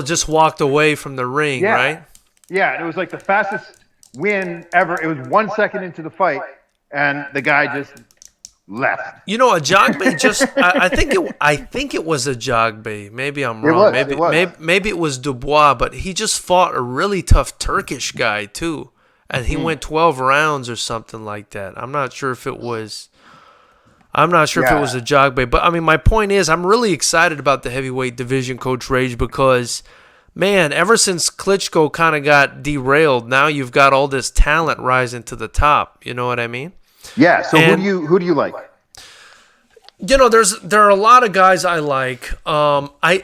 just walked away from the ring, right? Yeah, it was like the fastest win ever. It was 1 second into the fight, and the guy just left. Ajagbe just I think it was Ajagbe. Maybe I'm wrong. Maybe it was Dubois, but he just fought a really tough Turkish guy too. And he went 12 rounds or something like that. I'm not sure if it was Ajagbe, but I mean, my point is, I'm really excited about the heavyweight division, Coach Rage, because, man, ever since Klitschko kind of got derailed, now you've got all this talent rising to the top. You know what I mean? Yeah. So who do you like? There are a lot of guys I like. I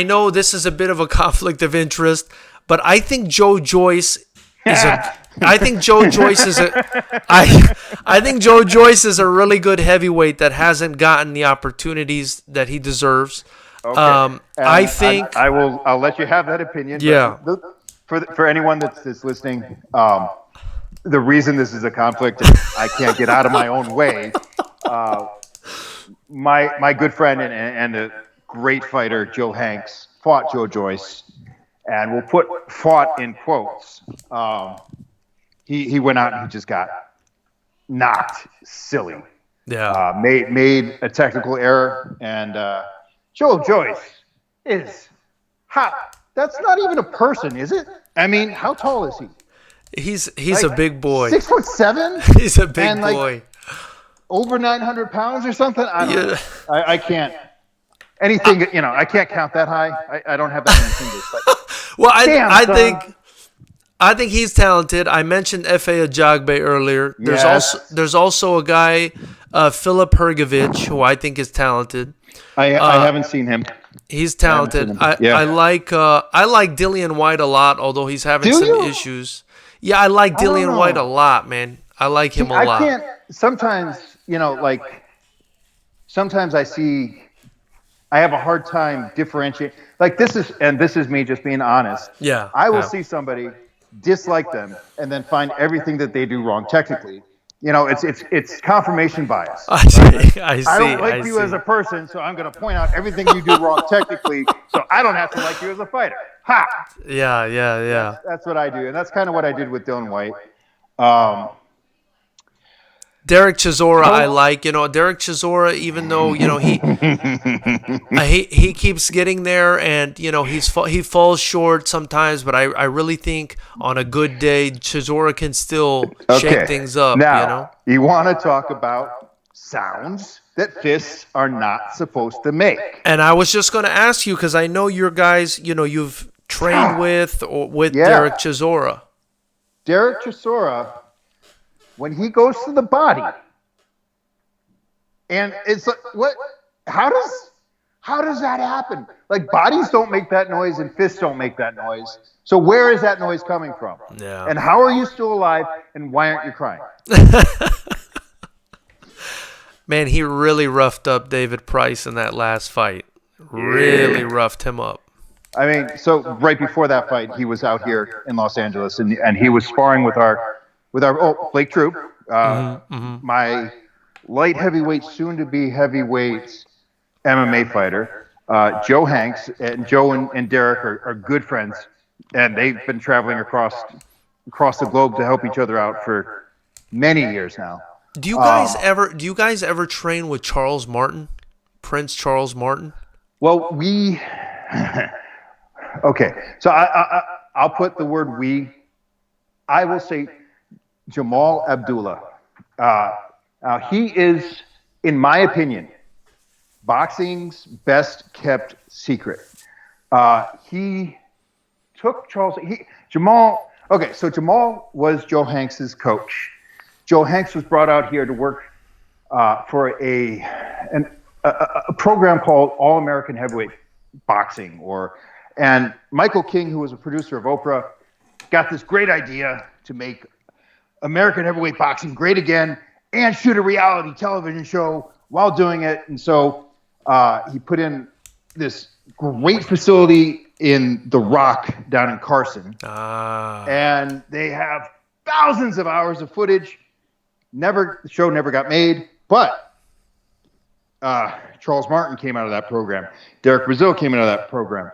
know this is a bit of a conflict of interest, but I think Joe Joyce I think Joe Joyce is a really good heavyweight that hasn't gotten the opportunities that he deserves. Okay. I'll let you have that opinion. Yeah. For anyone that's listening, the reason this is a conflict, I can't get out of my own way. My good friend and a great fighter, Joe Hanks, fought Joe Joyce, and we'll put "fought" in quotes. He went out and he just got knocked silly. Yeah. Made a technical error, and Joe Joyce is hot. That's not even a person, is it? I mean, how tall is he? He's like, a big boy. 6'7". He's a big boy. over 900 pounds or something. I don't know. Yeah. I can't. Anything, I can't count that high. I don't have that many fingers. But Well, damn, I think he's talented. I mentioned F.A. Ajagbe earlier. Yes. There's also a guy, Philip Hergovich, who I think is talented. I haven't seen him. He's talented. Yeah. I like Dillian White a lot, although he's having Do some you? issues. Yeah, I like I don't Dillian know. White a lot, man. I like him a lot. I can't. Sometimes, sometimes I have a hard time differentiating. Like this is me just being honest. Yeah. I will yeah. see somebody, dislike them, and then find everything that they do wrong technically. It's confirmation bias. I see. I don't like you as a person, so I'm going to point out everything you do wrong technically, so I don't have to like you as a fighter. Ha! Yeah. That's what I do, and that's kind of what I did with Dylan White. Derek Chisora, I like. Derek Chisora, even though he keeps getting there, and he falls short sometimes, but I really think on a good day, Chisora can still shake things up. Now, you want to talk about sounds that fists are not supposed to make. And I was just going to ask you, because I know your guys, you've trained with Derek Chisora. Derek Chisora, when he goes to the body, and it's like, what? How does that happen? Like, bodies don't make that noise and fists don't make that noise. So where is that noise coming from? Yeah. And how are you still alive? And why aren't you crying? Man, he really roughed up David Price in that last fight. Really roughed him up. I mean, so right before that fight, he was out here in Los Angeles, and he was sparring with our Blake Troop, my light heavyweight, soon to be heavyweight MMA fighter, Joe Hanks. And Joe and Derek are good friends, and they've been traveling across the globe to help each other out for many years now. Do you guys ever train with Charles Martin, Prince Charles Martin? Well, okay, so I'll put the word we. I will say Jamal Abdullah. He is, in my opinion, boxing's best kept secret. He took Jamal. Okay, so Jamal was Joe Hanks's coach. Joe Hanks was brought out here to work for a program called All American Heavyweight Boxing, and Michael King, who was a producer of Oprah, got this great idea to make American heavyweight boxing great again and shoot a reality television show while doing it. And so he put in this great facility in The Rock down in Carson. And they have thousands of hours of footage. The show never got made, but Charles Martin came out of that program. Derek Brazil came out of that program.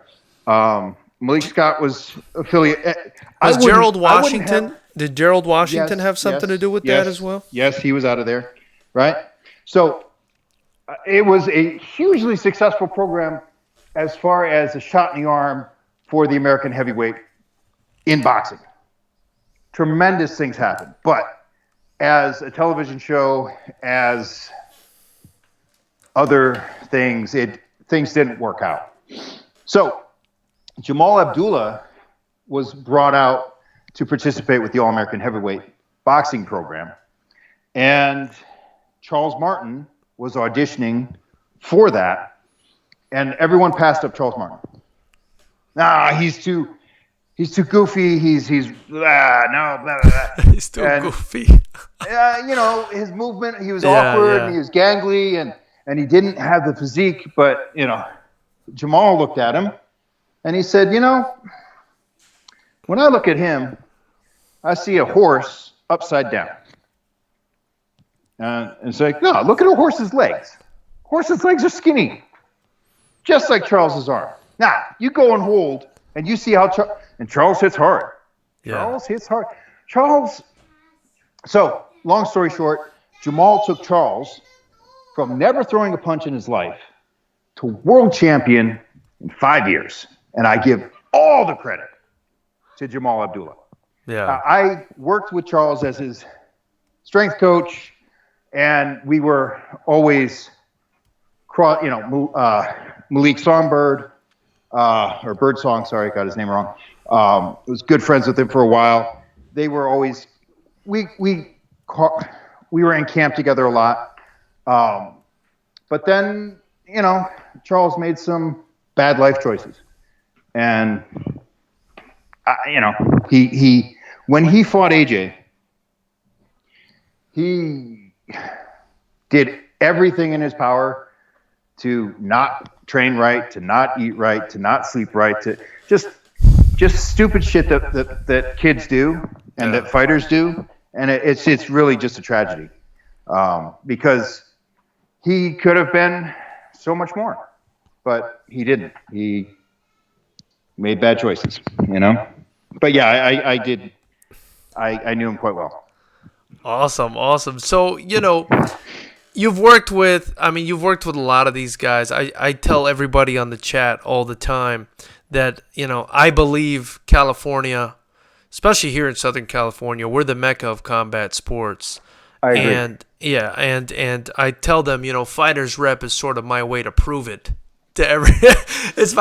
Malik Scott was affiliate. Did Gerald Washington have something to do with that as well? Yes, he was out of there, right? So it was a hugely successful program as far as a shot in the arm for the American heavyweight in boxing. Tremendous things happened, but as a television show, as other things, things didn't work out. So Jamal Abdullah was brought out to participate with the All-American Heavyweight Boxing program. And Charles Martin was auditioning for that, and everyone passed up Charles Martin. He's too goofy. He's too goofy. His movement, he was awkward, and he was gangly, and he didn't have the physique. But, Jamal looked at him, and he said, when I look at him, I see a horse upside down. And it's like, no, look at a horse's legs. Horse's legs are skinny, just like Charles's arm. Now, you go and hold, and you see how Charles hits hard. Charles hits hard. So, long story short, Jamal took Charles from never throwing a punch in his life to world champion in 5 years. And I give all the credit to Jamal Abdullah. Yeah. I worked with Charles as his strength coach and we were always Malik Songbird, or Birdsong, sorry, I got his name wrong. Was good friends with him for a while. They were always, we were in camp together a lot. But then, Charles made some bad life choices. And, he when he fought AJ, he did everything in his power to not train right, to not eat right, to not sleep right, to just stupid shit that kids do and that fighters do. And it's really just a tragedy, because he could have been so much more, but he didn't. He made bad choices, But yeah, I did. I knew him quite well. Awesome. So, you've worked with a lot of these guys. I tell everybody on the chat all the time that, I believe California, especially here in Southern California, we're the mecca of combat sports. I agree. And I tell them, Fighters Rep is sort of my way to prove it to it's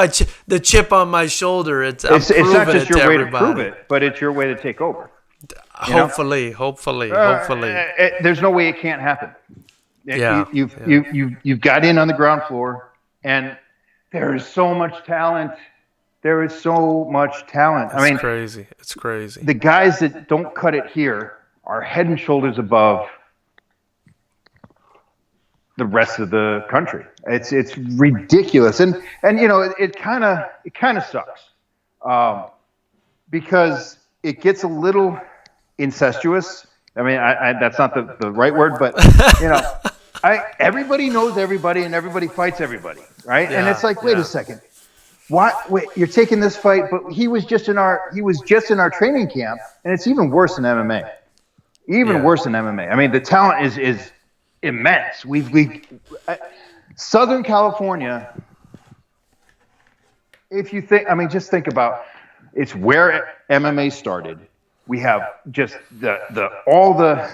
the chip on my shoulder. It's not just your way to prove it, but it's your way to take over. Hopefully. There's no way it can't happen. You've got in on the ground floor, and there is so much talent. It's crazy. The guys that don't cut it here are head and shoulders above the rest of the country. It's ridiculous, and it kind of sucks, because it gets a little incestuous. I mean, that's not the right word, but everybody knows everybody and everybody fights everybody, right? Yeah, and it's like, wait a second, what? Wait, you're taking this fight, but he was just in our training camp, and it's even worse than MMA. Worse than MMA. I mean, the talent is immense. Southern California. If you think, just think about, it's where MMA started. We have just all the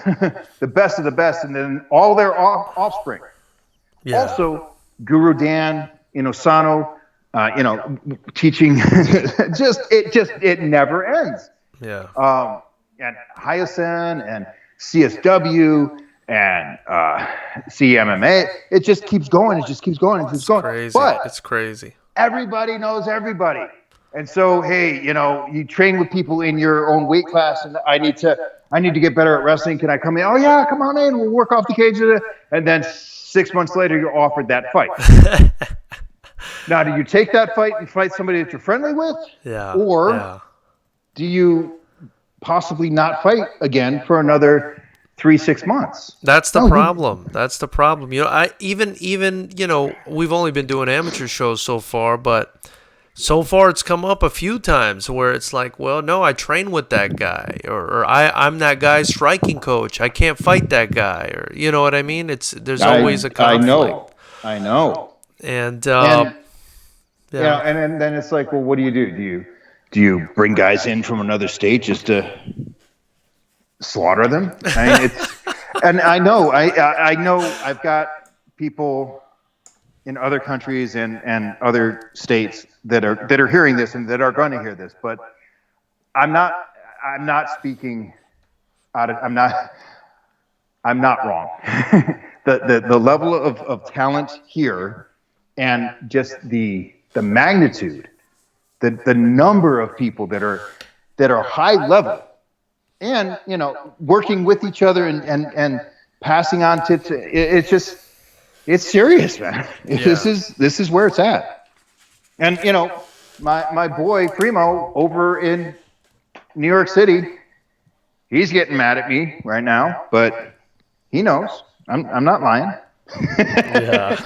the best of the best, and then all their offspring. Yeah. Also, Guru Dan, Sano, teaching. It never ends. Yeah. And Hyacinth and CSW and CMMA, it just keeps going. Crazy. But it's crazy. Everybody knows everybody. And so, hey, you train with people in your own weight class, and I need to get better at wrestling. Can I come in? Oh yeah, come on in. We'll work off the cage. And then 6 months later, you're offered that fight. Now, do you take that fight and fight somebody that you're friendly with? Yeah. Or do you possibly not fight again for another 3-6 months? That's the problem. That's the problem. We've only been doing amateur shows so far, but so far it's come up a few times where it's like, well, no, I train with that guy, or I'm that guy's striking coach. I can't fight that guy, or you know what I mean? There's always a conflict. I know. And and then it's like, well, what do? Do you bring guys in from another state just to slaughter them? And I know I've got people in other countries and other states that are hearing this and that are going to hear this, but I'm not speaking out of, I'm not wrong. the level of talent here, and just the magnitude, the number of people that are high level, and working with each other and passing on tips. It's serious, man. Yeah. This is where it's at. And my boy Primo over in New York City, he's getting mad at me right now, but he knows I'm not lying. Yeah.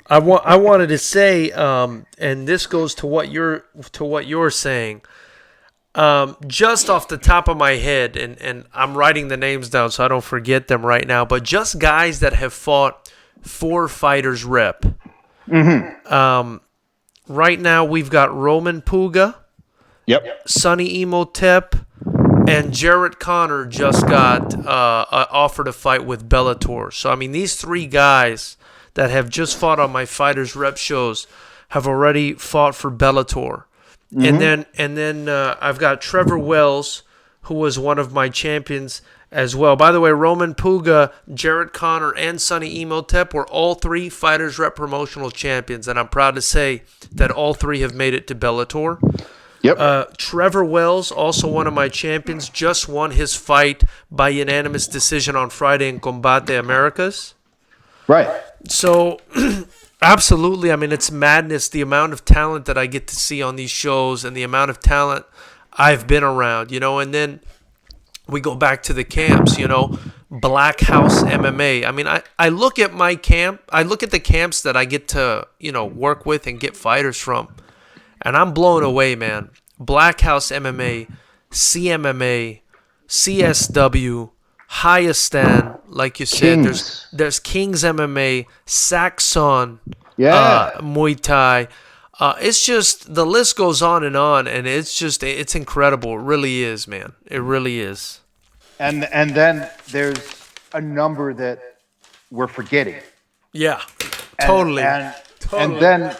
I wanted to say, and this goes to what you're saying. Just off the top of my head, and I'm writing the names down so I don't forget them right now, but just guys that have fought for Fighters Rep. Mm-hmm. Right now we've got Roman Puga. Yep. Sonny Imhotep. and Jarrett Connor just got offered a fight with Bellator. So I mean, these three guys that have just fought on my Fighters Rep shows have already fought for Bellator. And then I've got Trevor Wells, who was one of my champions as well. By the way, Roman Puga, Jarrett Connor, and Sonny Emotep were all three Fighters Rep promotional champions, and I'm proud to say that all three have made it to Bellator. Yep. Trevor Wells, also one of my champions, just won his fight by unanimous decision on Friday in Combate Americas. Right. So, absolutely, I mean, it's madness, the amount of talent that I get to see on these shows and the amount of talent I've been around, and then we go back to the camps, Blackhouse MMA. I mean, I look at my camp, I look at the camps that I get to, work with and get fighters from, and I'm blown away, man. Blackhouse MMA, CMMA, CSW, Hayastan, like you said, there's Kings MMA, Saxon, Muay Thai. It's just, the list goes on, and it's incredible. It really is, man. It really is. And then there's a number that we're forgetting. Yeah, totally. And then,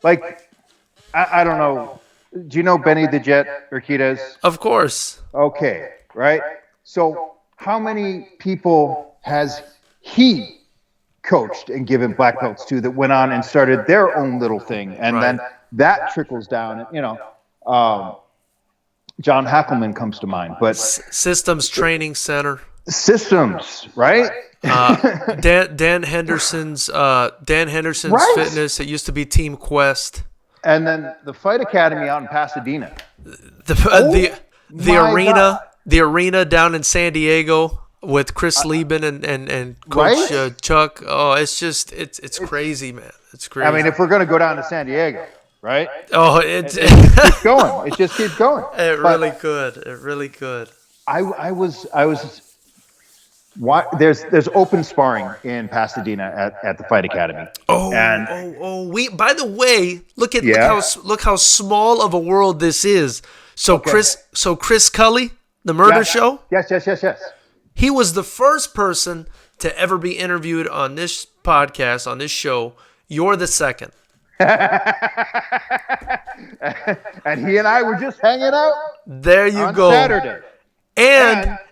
like, I don't know. Do you know Benny the Jet Urquidez? Of course. Okay, right? So how many people has he coached and given black belts to that went on and started their own little thing? And then that trickles down. John Hackelman comes to mind. But Systems Training Center. Systems, right? Dan Henderson's fitness. It used to be Team Quest. And then the Fight Academy out in Pasadena. The arena down in San Diego with Chris Lieben and Coach Chuck. Oh, it's crazy, man. It's crazy. I mean, if we're going to go down to San Diego, right? Oh, it keeps going. It just keeps going. It really could. It really could. There's open sparring in Pasadena at the Fight Academy. By the way, look how small of a world this is. So Chris Cully, the Murder Show. Yes. He was the first person to ever be interviewed on this podcast, on this show. You're the second. And he and I were just hanging out. There you on go. Saturday.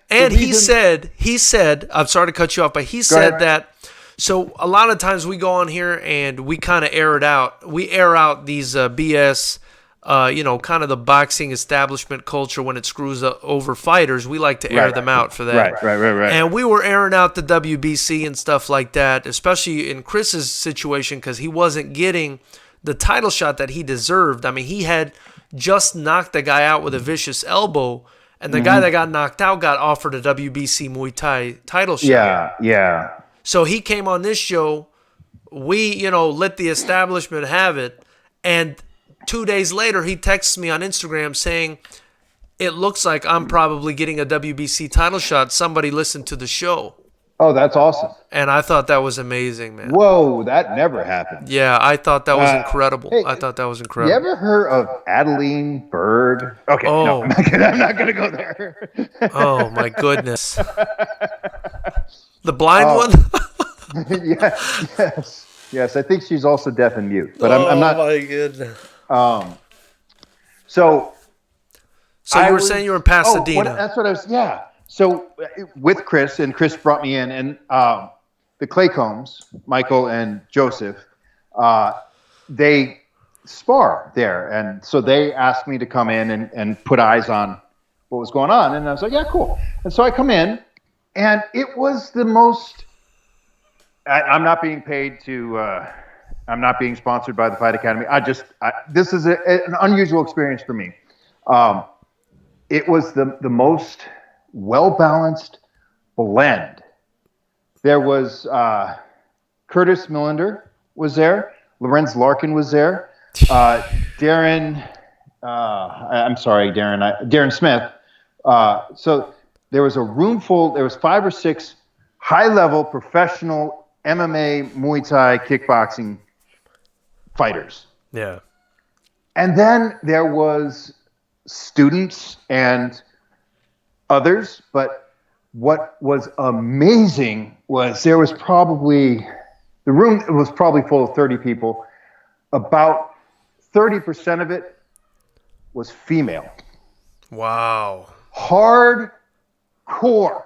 And he said, I'm sorry to cut you off, but he said that, so a lot of times we go on here and we kind of air it out. We air out these BS, kind of the boxing establishment culture when it screws over fighters. We like to air them out for that. Right. And we were airing out the WBC and stuff like that, especially in Chris's situation because he wasn't getting the title shot that he deserved. I mean, he had just knocked the guy out with a vicious elbow. And the guy that got knocked out got offered a WBC Muay Thai title shot. Yeah. So he came on this show. We, let the establishment have it. And 2 days later, he texts me on Instagram saying, it looks like I'm probably getting a WBC title shot. Somebody listened to the show. Oh, that's awesome. And I thought that was amazing, man. Whoa, that never happened. Yeah, I thought that was incredible. Hey, I thought that was incredible. You ever heard of Adeline Bird? Okay, no, I'm not going to go there. Oh, my goodness. The blind one? Yes, I think she's also deaf and mute. But I'm not. Oh, my goodness. So you were saying you were in Pasadena. That's what I was, yeah. So with Chris, and Chris brought me in, and the Claycombs, Michael and Joseph, they spar there. And so they asked me to come in and put eyes on what was going on. And I was like, yeah, cool. And so I come in, and it was the most, I'm not being paid to, I'm not being sponsored by the Fight Academy. This is an unusual experience for me. It was the most well-balanced blend. There was Curtis Millender was there. Lorenz Larkin was there. Darren Smith. So there was a room full. There was 5 or 6 high-level professional MMA, Muay Thai, kickboxing fighters. Yeah. And then there was students and others, but what was amazing was there was probably the room was probably full of 30 people. About 30% of it was female. Wow. Hardcore. Wow.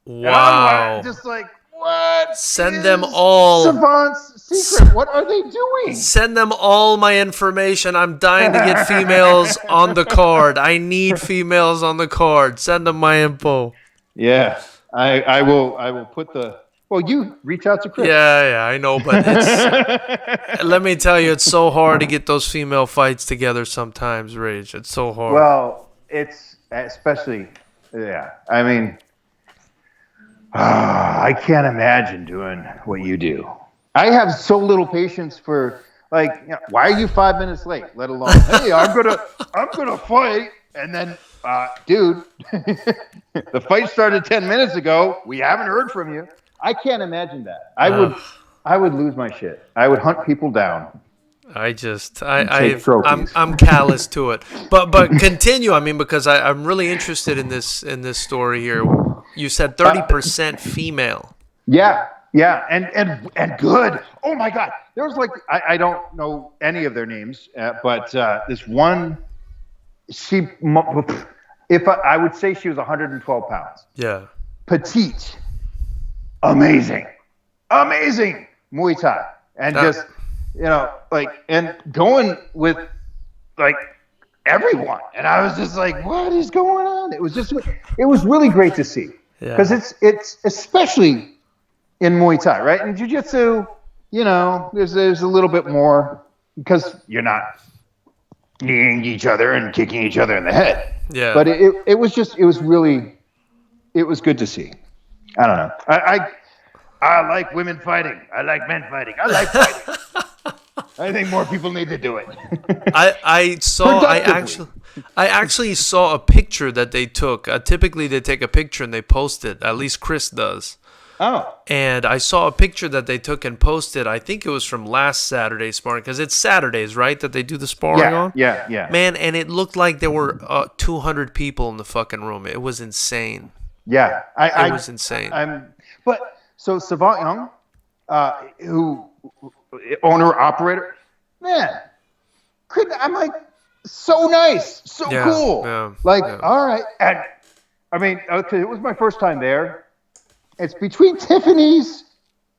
And I'm just like, what? Send them all. Savant's secret. What are they doing? Send them all my information. I'm dying to get females on the card. I need females on the card. Send them my info. Yeah, I will put the. Well, you reach out to Chris. Yeah, I know, but it's. Let me tell you, it's so hard to get those female fights together sometimes, Rage. It's so hard. Well, it's especially, yeah. I mean, I can't imagine doing what you do. I have so little patience for, like, you know, why are you 5 minutes late? Let alone, hey, I'm gonna fight, and then, dude, the fight started 10 minutes ago. We haven't heard from you. I can't imagine that. I would lose my shit. I would hunt people down. I'm callous to it. But continue. I mean, because I'm really interested in this story here. You said 30% female. Yeah, and good. Oh my God, there was like I don't know any of their names, but this one, I would say she was 112 pounds. Yeah. Petite. Amazing Muay Thai, and just, you know, like, and going with like everyone, and I was just like, what is going on? It was really great to see, because it's especially in Muay Thai, right? In Jiu-Jitsu, you know, there's a little bit more, because you're not kneeing each other and kicking each other in the head. Yeah. But it was good to see. I don't know. I like women fighting. I like men fighting. I like fighting. I think more people need to do it. I actually saw a picture that they took. Typically, they take a picture and they post it. At least Chris does. Oh. And I saw a picture that they took and posted. I think it was from last Saturday's sparring, because it's Saturdays, right, that they do the sparring on? Yeah. Man, and it looked like there were 200 people in the fucking room. It was insane. Yeah. It was insane. So Savant Young, who owner operator, man, I'm like, so nice, so cool. Yeah, all right. And I mean, okay, it was my first time there. It's between Tiffany's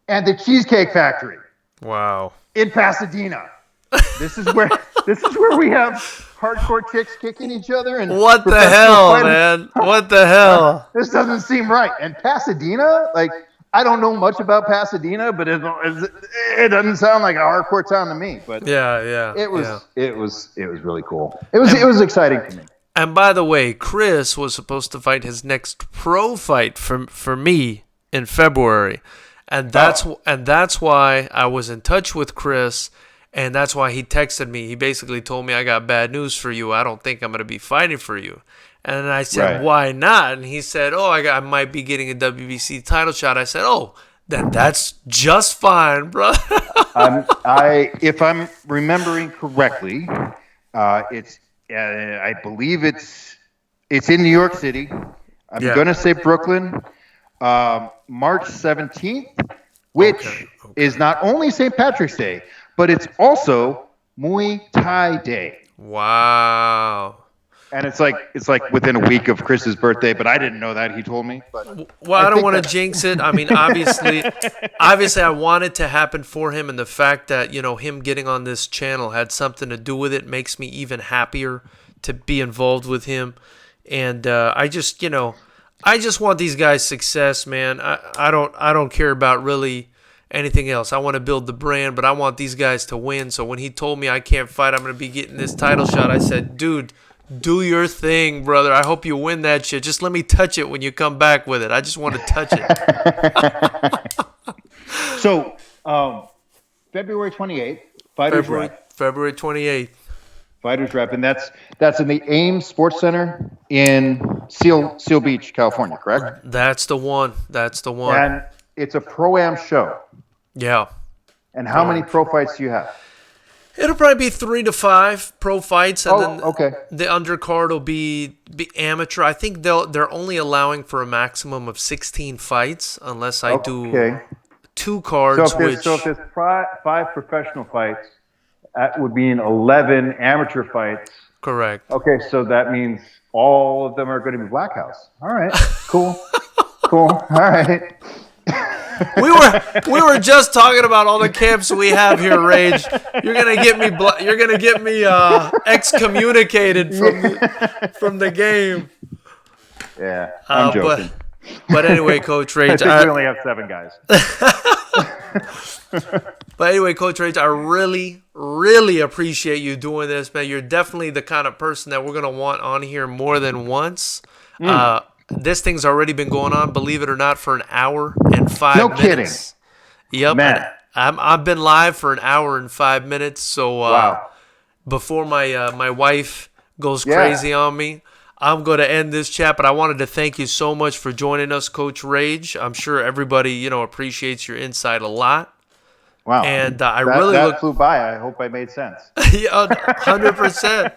and the Cheesecake Factory. Wow. In Pasadena. This is where we have hardcore chicks kicking each other. And what the hell, man? What the hell? This doesn't seem right. And Pasadena, like, I don't know much about Pasadena, but it doesn't sound like a hardcore town to me. But it was really cool. It was exciting to me. And by the way, Chris was supposed to fight his next pro fight for me in February, and that's why I was in touch with Chris, and that's why he texted me. He basically told me, I got bad news for you. I don't think I'm going to be fighting for you. And I said, right. Why not? And he said, I might be getting a WBC title shot. I said, then that's just fine, bro. If I'm remembering correctly, it's I believe it's in New York City. I'm going to say Brooklyn, March 17th, which is not only St. Patrick's Day, but it's also Muay Thai Day. Wow. And it's like within a week of Chris's birthday, but I didn't know that. He told me. But well, I don't want to jinx it. I mean, obviously, I want it to happen for him, and the fact that, you know, him getting on this channel had something to do with it makes me even happier to be involved with him. And I just want these guys' success, man. I don't care about really anything else. I want to build the brand, but I want these guys to win. So when he told me I can't fight, I'm going to be getting this title shot, I said, dude, do your thing, brother. I hope you win that shit. Just let me touch it when you come back with it. I just want to touch it. So, February 28th, Fighters Rep. February 28th. Fighters Rep, and that's in the Ames Sports Center in Seal Beach, California, correct? That's the one. And it's a pro-am show. Yeah. And how many pro fights do you have? It'll probably be 3 to 5 pro fights, and then okay. the undercard will be amateur. I think they're only allowing for a maximum of 16 fights, unless I do 2 cards. So if there's 5 professional fights, that would be 11 amateur fights. Correct. Okay, so that means all of them are going to be Blackhouse. All right, cool, cool. All right. We were just talking about all the camps we have here, Rage. You're gonna get me excommunicated from the game. Yeah, I'm joking. But anyway, Coach Rage, I think we only have 7 guys. But anyway, Coach Rage, I really, really appreciate you doing this, man. You're definitely the kind of person that we're gonna want on here more than once. This thing's already been going on, believe it or not, for an hour and 5 minutes. No kidding. Yep. Man. I've been live for an hour and 5 minutes. So wow. Before my wife goes crazy on me, I'm going to end this chat. But I wanted to thank you so much for joining us, Coach Rage. I'm sure everybody appreciates your insight a lot. Wow. And that flew by. I hope I made sense. Yeah, 100%.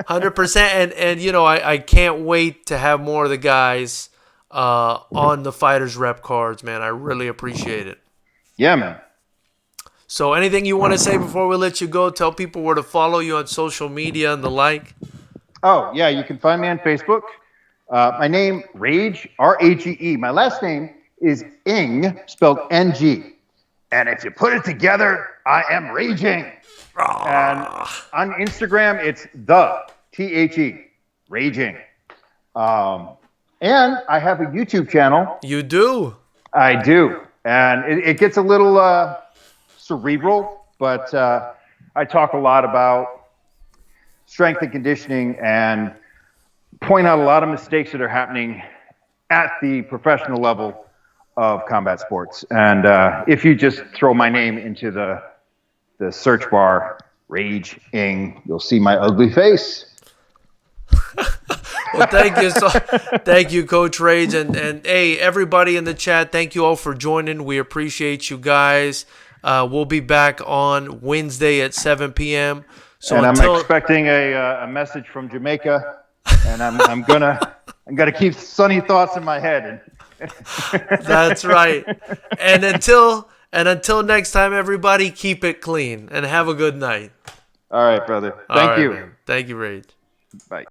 100%. And I can't wait to have more of the guys on the Fighters Rep cards, man. I really appreciate it. Yeah, man. So anything you want to say before we let you go? Tell people where to follow you on social media and the like. Oh, yeah, you can find me on Facebook. My name, Rage, R-A-G-E. My last name is Ng, spelled N-G. And if you put it together, I am raging. And on Instagram, it's T-H-E, raging. And I have a YouTube channel. You do? I do. And it gets a little cerebral, but I talk a lot about strength and conditioning and point out a lot of mistakes that are happening at the professional level of combat sports. And if you just throw my name into the search bar, Rage Ing, you'll see my ugly face. Well, thank you, Coach Rage, and hey, everybody in the chat, thank you all for joining. We appreciate you guys. We'll be back on Wednesday at 7 p.m. So and I'm expecting a message from Jamaica, and I'm gonna keep sunny thoughts in my head. That's right. And until next time, everybody, keep it clean and have a good night. All right, brother. Thank you. Man. Thank you, Rage. Bye.